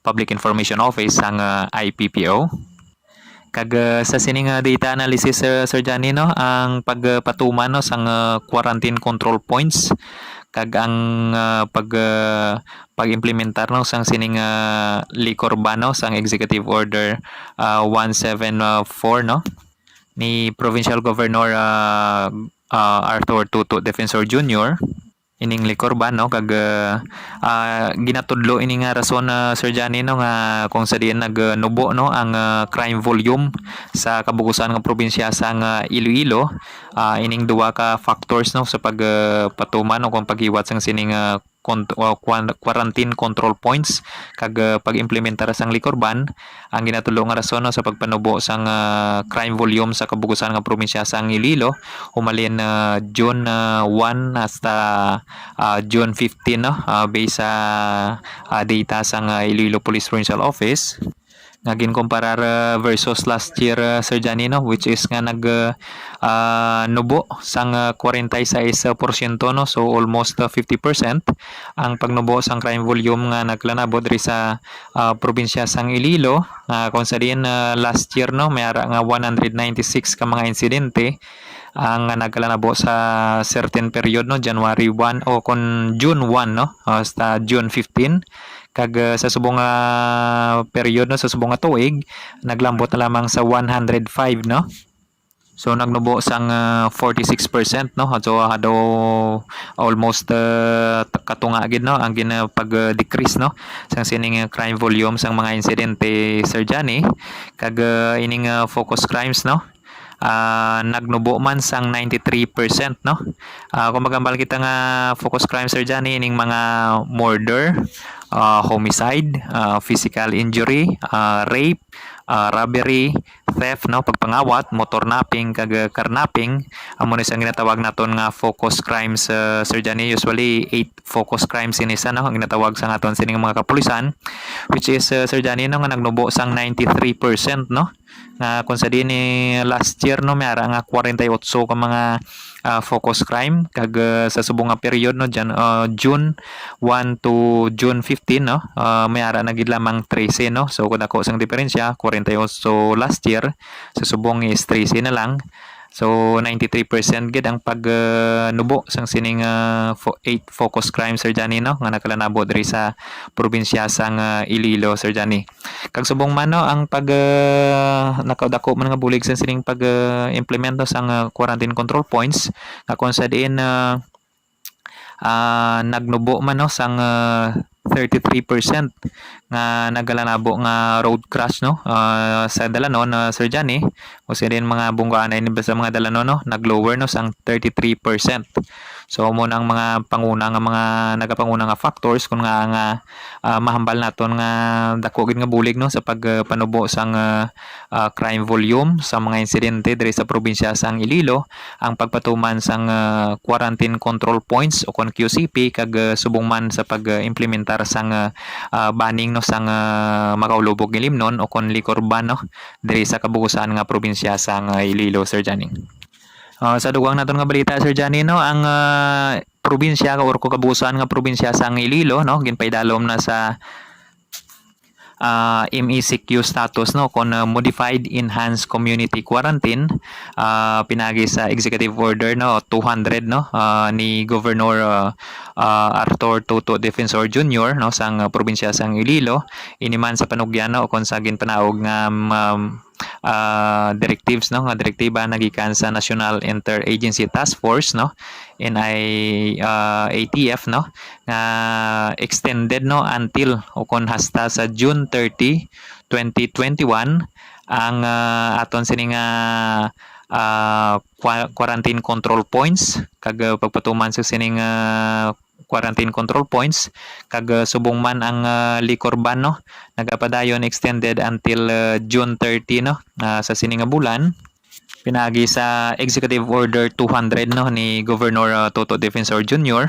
Public Information Office sang IPPO. Kag sa sining data analysis Sir Johnny no ang pagpatuman no sang quarantine control points kag ang pag-implementar no sang sining liquor ban no sang Executive Order 174 no ni Provincial Governor Arthur Tutu Defensor Jr. ining liquor ban no kag ginatudlo ini nga rason Sir Johnny no nga kung sa diin nagnubo no ang crime volume sa kabugusan nga probinsya sang Iloilo ining duwa ka factors no sa pagpatuman no kung paghiwat sang sining quarantine control points kag pag-implementar sang liquor ban ang ginatudlo nga rason no, sa pagpanubo sang crime volume sa kabugusan nga probinsya sang Iloilo humalin June 1 hasta June 15 no based sa data sang Iloilo Police Provincial Office nga ginkomparar versus last year Sir Johnny no which is nga nubo sang 46% no so almost 50% ang pagnubo sang crime volume nga naglanabo diri sa probinsya sang Iloilo kung sa diin last year no may ara nga 196 ka mga insidente ang nagkalanabo sa certain period no January 1 o kon June 1 no hasta June 15 kag sa subong period no sa subong tuig naglambot na lamang sa 105 no so nagnubo sang 46% no so hado almost katunga gid no ang pag-decrease no sang sining crime volume sang mga insidente Sir Johnny kag ining focus crimes no nagnubo man sang 93% no kung magambal kita nga focus crime Sir Johnny ining mga murder homicide physical injury rape robbery theft no pagpangawat motor napping kag carnapping amo ni sang ginatawag naton nga focus crimes Sir Johnny usually 8 focus crimes ini sa no ang ginatawag sa aton sining mga kapulisan which is Sir Johnny no nga nagnubo sang 93% no nga kung sa din last year no may ara nga 48 ka mga focus crime kag sa subong nga period no June 1 to June 15 no may ara na gid lamang 13 no so kun ako sang diferensya 48 last year sa subong is 13 na lang so 93% gid ang pagnubo sang sining 8 focus crime Sir Johnny no nga nakalanabo diri sa probinsya sang Iloilo Sir Johnny kag subong man no ang nakadako man nga bulig sa sining implemento sang quarantine control points nga kung sa diin nagnubo man no sang 33% nga nagalanabo nga road crash no sa Dalanon Sir Johnny o sa din mga bunggaan ay sa mga Dalanon no naglower no sang 33%. So mo nang mga panguna nga mga nagapanguna nga factors kun nga mahambal naton nga dako gid nga bulig no sa pagpanubo sang crime volume sa mga insidente diri sa probinsya sang Iloilo ang pagpatuman sang quarantine control points o kon QCP kag subong man sa pag-implementar sang banning no sang makaulubog ni limnon o kon liquor ban no diri sa kabugusan nga probinsya sang Iloilo Sir Johnny. Sa dugang naton nga balita Sir Johnny no ang probinsya or kabugusan nga probinsya sang Iloilo no ginpaidalom na sa MECQ status no kon modified enhanced community quarantine pinagi sa executive order no 200 no ni Governor Arthur Tuto Defensor Jr. no sang probinsya sang Iloilo iniman sa panugyan no kon sa ginpanaog nga directives no nga direktiba nagikan sa National Interagency Task Force no ATF no nga extended no until o kon hasta sa June 30, 2021 ang aton sining quarantine control points kag pagpatuman sa sining quarantine control points kag subong man ang liquor ban no nagapadayon extended until June 30 no sa sining nga bulan pinagi sa Executive Order 200 no ni Governor Toto Defensor Jr.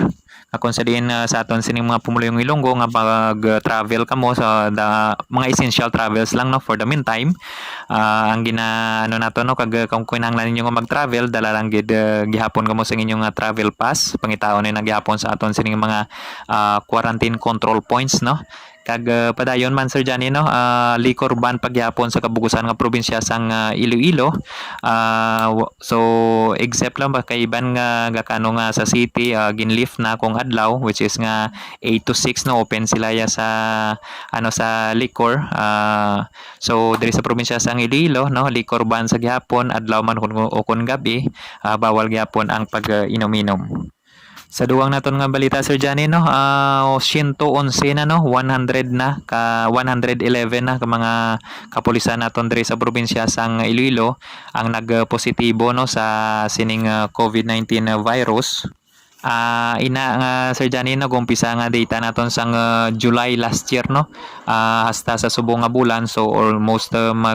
Kung sa din sa aton sining mga pumulong Ilonggo nga pag-travel kamo sa mga essential travels lang no for the meantime ang ginaano nato no kag kung kinahanglan ninyo nga mag-travel dala lang gid gihapon kamo sa inyong travel pass pangitaon ni naghapon sa aton sining mga quarantine control points no kag padayon man Sir Johnny no liquor ban pagyapon sa kabugusan nga probinsya sang Iloilo so except lang ba kay iban nga gakano nga sa city ginlift na kung adlaw which is nga 8 to 6 no open sila ya sa sa liquor so diri sa probinsya sang Iloilo no liquor ban sa gihapon adlaw man kun gabi bawal gihapon ang pag-inom-inom. Sa duwang naton nga balita Sir Johnny no 111 na no 100 na ka 111 na ka mga kapulisan naton diri sa probinsya sang Iloilo ang nagpositibo no sa sining COVID-19 virus. Sir Johnny nag-umpisa nga data naton sang July last year no hasta sa subong nga bulan so almost 11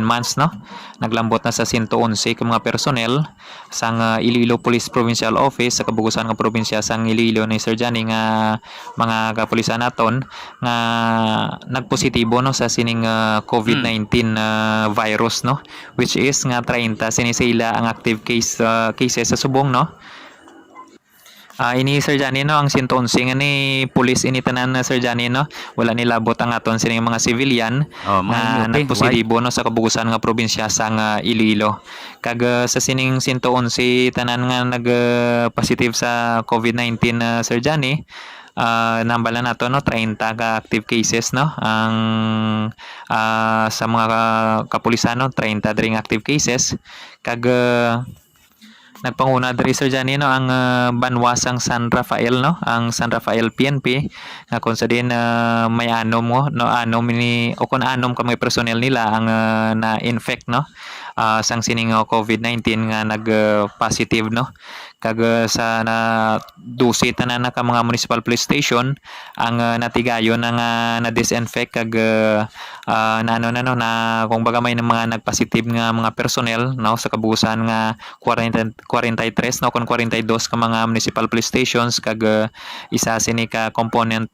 months no naglambot na sa 111 ka mga personnel sang Iloilo Police Provincial Office sa kabugusan nga probinsya sang Iloilo ni Sir Johnny nga mga kapulisan naton nga nagpositibo no sa sining COVID-19 virus no which is nga 30 sinisila ang active cases sa subong no. Ini Sir Johnny no ang 111 nga ni police ini tanan na Sir Johnny no wala nilabot ang aton sining mga civilian nga nagpositibo no sa kabugusan nga probinsya sang Iloilo kag sa sining 111 tanan nga nag-positive sa COVID-19 Sir Johnny nambala nato no 30 ka active cases no ang sa mga kapulisan no 30 dring active cases kag nagpanguna diri Sir Johnny no ang banwasang San Rafael no ang San Rafael PNP nga kung sa din may anom mo no anom ni o kun anom ka mga personnel nila ang na-infect no sang sining COVID-19 nga nag-positive no kag sa na 12 tanan na ka mga municipal police station ang natigayon nga na-disinfect kag na kung baga may mga nag-positive nga mga personnel no sa kabugusan nga 43 no kon 42 ka mga municipal police stations kag isa sini ka component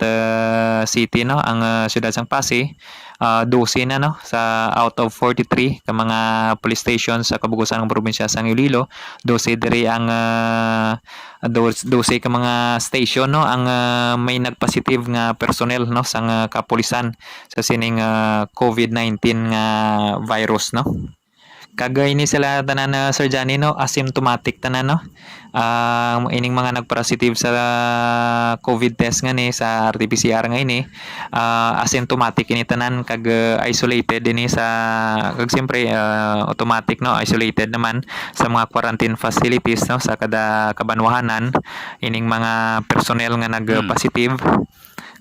city no ang siyudad sang Pasig 12 na no sa out of 43 ka mga police stations sa kabugusan ng probinsya sang Iloilo 12 diri ang 12 ka mga station no ang may nagpositive nga personnel no sang kapulisan sa sining COVID-19 nga virus no kag ini sila tanan Sir Johnny no asymptomatic tanan no ining mga nagpositive sa COVID test nga ni sa RT-PCR nga ini asymptomatic ini tanan kag isolated ini sa kag siyempre automatic no isolated naman sa mga quarantine facilities no sa kada kabanwahanan ining mga personnel nga nag-positive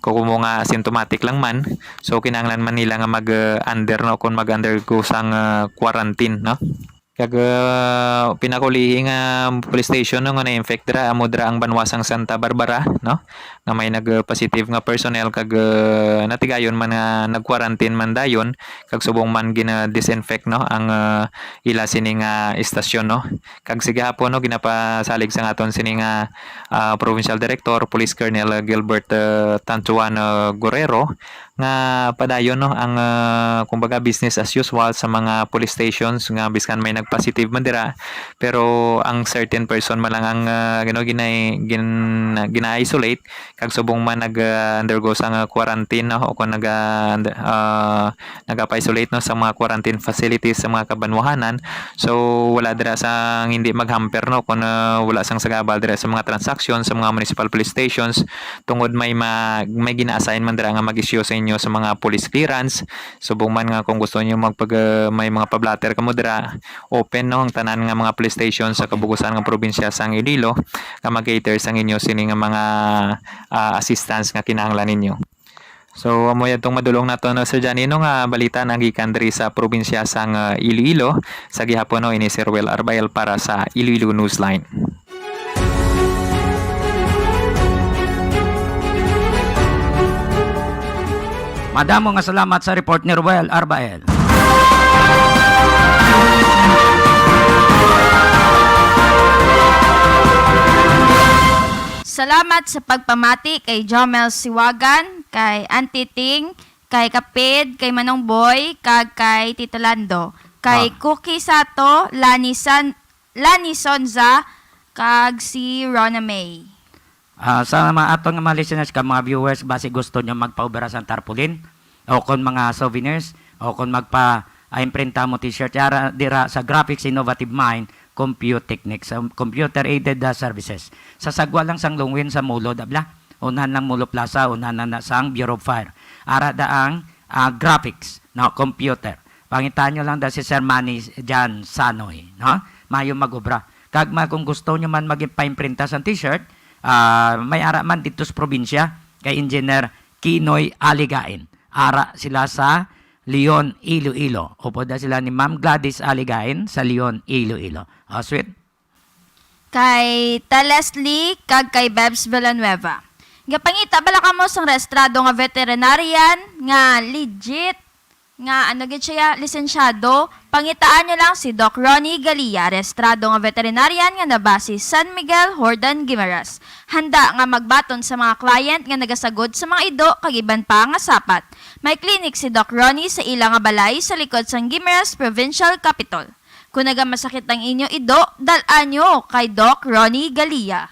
kung mga asymptomatic lang man so kinahanglan man nila nga mag-under no kung mag-undergo sang quarantine no kag pinakulihi nga police station no nga na-infect dira amo dira ang banwasang Santa Barbara no nga may nag-positive nga personnel kag natigayon man nga nag-quarantine man dayon kag subong man gina-disinfect no ang ila sini nga istasyon no kag sige hapon no ginapasalig sa aton sini nga Provincial Director Police Colonel Gilbert Tantuan Guerrero nga padayon no ang kumbaga business as usual sa mga police stations nga biskan may positive man dira, pero ang certain person man lang ang gina-isolate kag subong man nag-undergo sa quarantine, no, o kung nag-isolate, no, sa mga quarantine facilities sa mga kabanwahanan. So wala dira sa hindi maghamper, no, kung wala sang sagabal dira sa mga transaction sa mga municipal police stations tungod may gina-assign man dira nga mag-issue sa inyo sa mga police clearance. Subong man nga kung gusto niyo may mga pablatter kamo dira, open, no, ang tanan nga mga police station sa kabugusan ng probinsya sang Iloilo nga mag-cater sang inyo sini nga mga assistance nga kinahanglan ninyo. So amo yadtong madulong nato, no, Sir Janino, nga balita nang gikan diri sa probinsya sang Iloilo sa gihapon, no, ini Sir Will Arbael para sa Iloilo Newsline. Madamo nga salamat sa report ni Ruel Arbael. Salamat sa pagpamati kay Jomel Siwagan, kay Auntie Ting, kay Kapid, kay Manong Boy, kag kay Tito Lando, kay Cookie Sato, Lani Sonza, kag si Rona May. Sa mga atong mga listeners, ka mga viewers, base gusto nyo magpaubera sa tarpaulin o kung mga souvenirs o kung magpa-imprenta mo t-shirt dira sa Graphics Innovative Mind Compute Techniques, computer aided services. Sa sagwa lang sang lungwin sa Mulo, dabla. Unahan lang Mulo Plaza, unahan na sang Bureau of Fire. Ara daang graphics, no, computer. Pangitaan nyo lang da si Sir Manny Jan Sanoy, no? Mayo magobra. Kag kung gusto nyo man magpa-imprinta sa t-shirt, may ara man dito sa probinsya kay Engineer Kinoy Aligain. Ara sila sa Leon, Iloilo. Upo da sila ni Ma'am Gladys Aligain sa Leon, Iloilo. Sweet. Kay Leslie, kag kay Bebs Villanueva. Nga pangita bala ka mo sang registrado nga veterinarian nga legit nga gid siya lisensyado. Pangitaan nyo lang si Doc Ronnie Galia, registrado nga veterinarian nga nabase San Miguel, Hordan, Guimaras. Handa nga magbaton sa mga client nga nagasagod sa mga ido kag iban pa nga sapat. May clinic si Doc Ronnie sa ilang nga balay sa likod sang Guimaras Provincial Capital. Kung nagamasakit ang inyo ido, dalaan nyo kay Doc Ronnie Galia.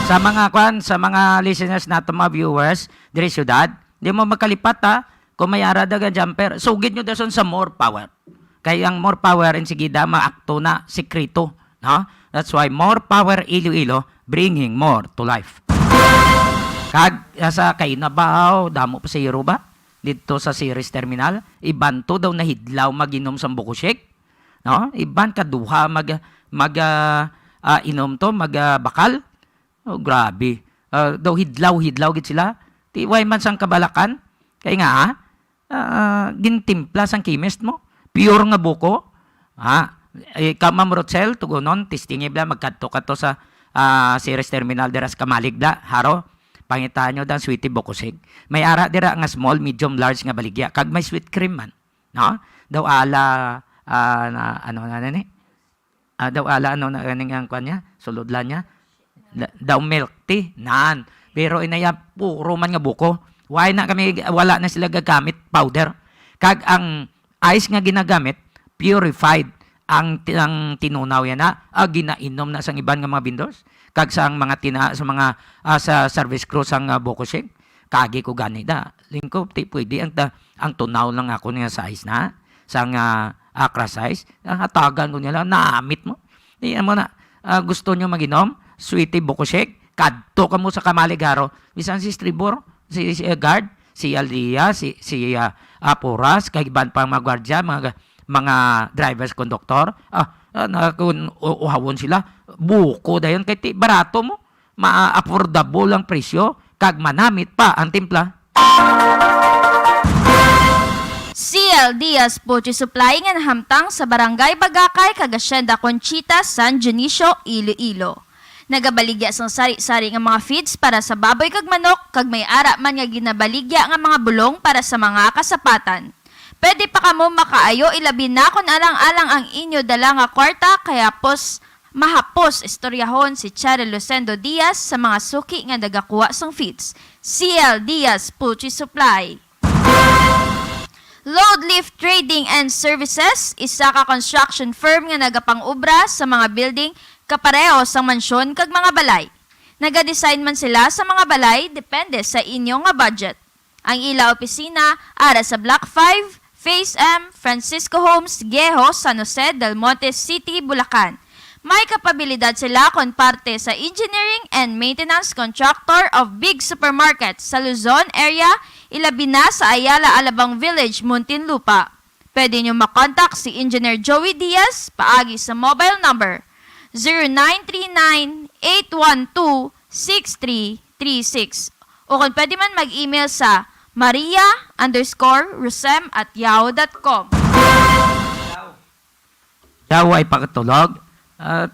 Sa mga listeners nato, mga viewers diri syudad, di mo makalipat, ha. Kung may ara daga jumper, sugid nyo dason sa More Power. Kaya ang More Power insigida maakto na sekreto, no? That's why More Power Iloilo bringing more to life. Kag sa Kainabaw, damo pa sa Yoruba dito sa Ceres Terminal, iban to daw na hidlaw maginom sa buko shake, no? Iban kaduha inom to bakal. Oh, grabe. Daw hidlaw gid sila. Tiway man sang kabalakan. Kaya nga, gintimpla sang chemist mo. Pure nga buko. Ma'am Rochelle, tugunon, testingin bla, magkadto ka to sa Ceres Terminal deras kamalig bla, haro. Pangitaan nyo dan sweetie bukosig. May ara dira nga small, medium, large nga baligya. Kag may sweet cream man. No? Daw ala, daw ala, ang kanya, suludlan niya. Daw milk tea, naan. Pero inaya, puro man nga buko. Wala na sila gagamit powder. Kag ang ice nga ginagamit, purified ang tinunaw yan na, ginainom na sang iban nga mga vendors. Kag sang mga sa service crew sang buko shake, kagi ko gani da. Lingko, pwede ang tunaw lang ako nga size na, sang akra size. Hatagan ko nila, naamit mo. Iyan mo na, gusto nyo maginom, sweetie buko shake, kadto ka mo sa Kamaligaro, bisan si Stribor, si guard, si Aldia, si Apuras, kay iban pang mga gwardya, mga drivers, conductor, kung uhawon sila, buko dayon, kay barato mo, ma-affordable ang presyo, kag manamit pa ang timpla. CL Diaz Poultry Supply nga nahamtang sa Barangay Bagakay, kag Hacienda Conchita, San Dionisio, Iloilo. Nagabaligya sang sari-sari nga mga feeds para sa baboy kag manok, kag may ara man nga ginabaligya nga mga bulong para sa mga kasapatan. Pwede pa kamo makaayo, ilabi na kung alang-alang ang inyo dala nga kwarta, kaya mahapos istoryahon si Cheryl Lucendo Diaz sa mga suki nga nagakuha sang feeds. CL Diaz Poultry Supply. Load Lift Trading and Services, isa ka construction firm nga nagapang-ubra sa mga building kapareho sa mansyon kag mga balay. Nagadesign man sila sa mga balay, depende sa inyong nga budget. Ang ila opisina ara sa Block 5, Phase M, Francisco Homes, Geho, San Jose del Monte City, Bulacan. May kapabilidad sila kon parte sa engineering and maintenance contractor of big supermarkets sa Luzon area, ilabi na sa Ayala Alabang Village, Muntinlupa. Pwede nyo makontak si Engineer Joey Diaz paagi sa mobile number 0939-812-6336 o kung pwede man mag-email sa maria_rusem@yahoo.com. Daw ay pagtulog.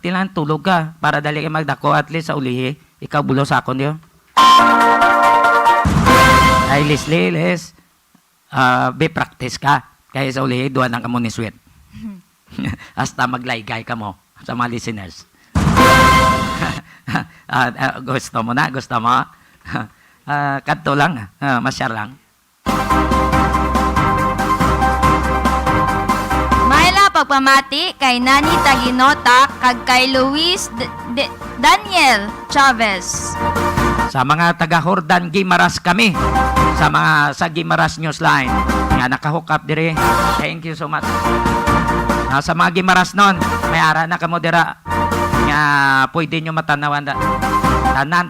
Tilan tulog ka para dali ka magdako at least sa ulihi. Ikaw bulo sa akon yun. Ay les. Be practice ka. Kaya sa ulihi, duwan ang kamo ni sweet. Hasta maglaygay ka mo sa mga listeners. Gusto mo na? Gusto mo? Kadto lang. Masyar lang. Pagpamati kay Nani Taginota kag kay Luis Daniel Chavez. Sa mga taga Hordan Gimaras kami, sa Gimaras Newsline nga naka-hook up dire. Thank you so much. Sa mga Gimaras non, may ara na kamo dira nga pwede nyo matanawan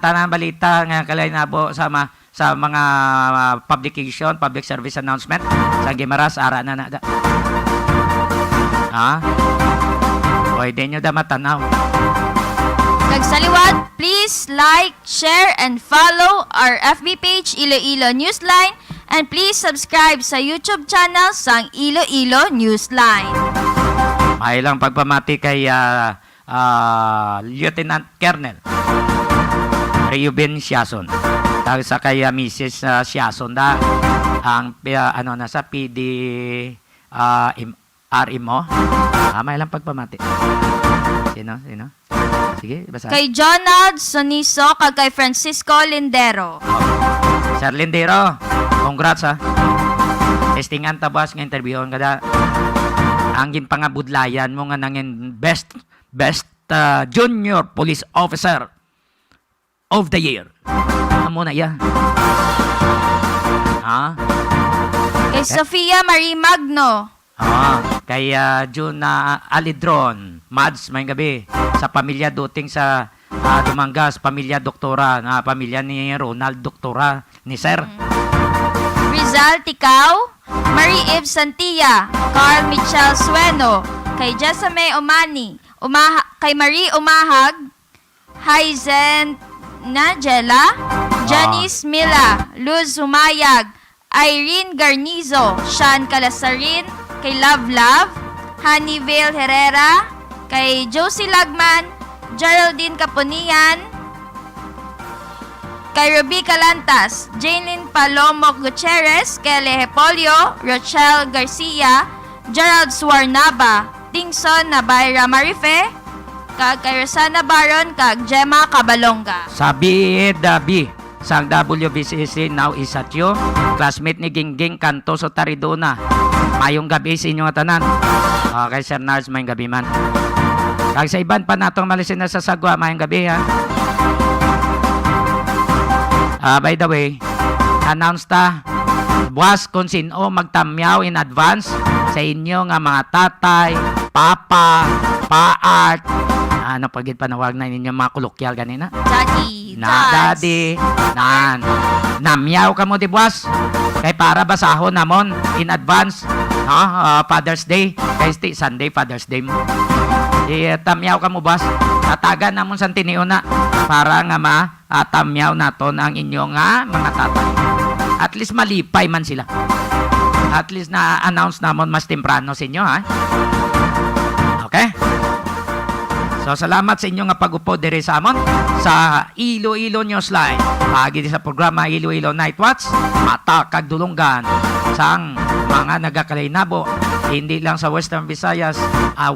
tanan balita nga kalainabo sa mga publication, public service announcement sa Gimaras ara na pwede nyo da matanaw. Kag sa liwat, please like, share, and follow our FB page Iloilo Newsline and please subscribe sa YouTube channel sang Iloilo Newsline. May lang pagpamati kay Lieutenant Colonel Reuben Siason. Tawag sa kay Mrs. Siason ang sa PD RM mo. May lang pagpamati. Sino? Sige, basa. Kay Jonald Soniso kag kay Francisco Lindero. Sir Lindero, congrats ha. Testingan tabas nga interviewon kada. Ang ginpangabudlayan mo nga nangin best junior police officer of the year. Amo na ya. Kay Sofia Marie Magno. Kay June Alidron, Mads, may gabi. Sa pamilya duting sa Dumangas, pamilya doktora, pamilya ni Ronald doktora, ni Sir. Rizal Ticao, Marie Eve Santilla, Carl Michel Sueno, kay Jesame Omani, kay Marie Umahag, Haizen Najela, Janice Mila, Luz Humayag, Irene Garnizo, Sean Calasarin, kay Love, Hannibal Herrera, kay Josie Lagman, Geraldine Caponian, kay Ruby Calantas, Jaylin Palomo Gutierrez, Kelly Hepolio, Rochelle Garcia, Gerald Suarnaba, Tingson Nabayra Marife, kag kay Rosana Baron, kag Gemma Cabalonga. Sabi Dabi, sang WBCC now is at you. Classmate ni Gingging Cantoso Taridona. Mayong gabi sa inyong tanan. Kay Sir Nars, mayong gabi man. Kag sa iban pa natong malisin na sa sagwa, mayong gabi ha. By the way, announce buwas kung sino magtamyaw in advance sa inyo nga mga tatay, papa, paart, pagit panawag na ninyo mga kolokyal ganina. Daddy, namyaw ka mo di buwas. Kay para basahon namon in advance, Father's Day, kay Sunday Father's Day mo. Tamyaw ka mo bas, tatagan namon sa tiniuna para nga tamyaw naton ang inyong mga tatay. At least malipay man sila. At least na-announce namon mas temprano sa inyo, ha? Okay? So, salamat sa inyong pag-upo dire sa amon sa Iloilo Newsline. Pagi sa programa Iloilo Night Watch, mata kag dulunggan sang mga nagakalainabo, hindi lang sa Western Visayas,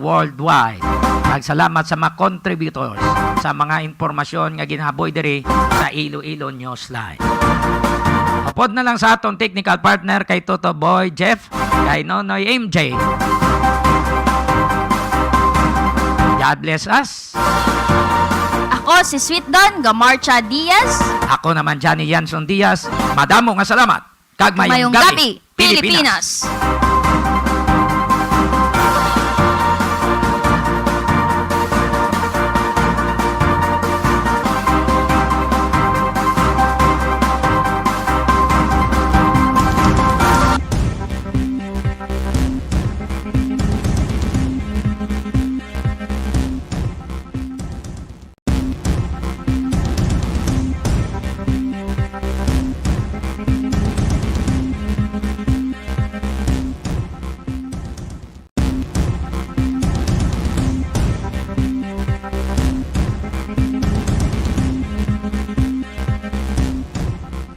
worldwide. Nagsalamat sa mga contributors sa mga impormasyon nga ginaboy dire sa Iloilo Newsline. Upod na lang sa atong technical partner kay Toto Boy Jeff kay Nonoy MJ. God bless us. Ako si Sweet Don Gamarcha Diaz. Ako naman Johnny Yanson Diaz. Madamo nga salamat. Kag mayong gabi, Pilipinas.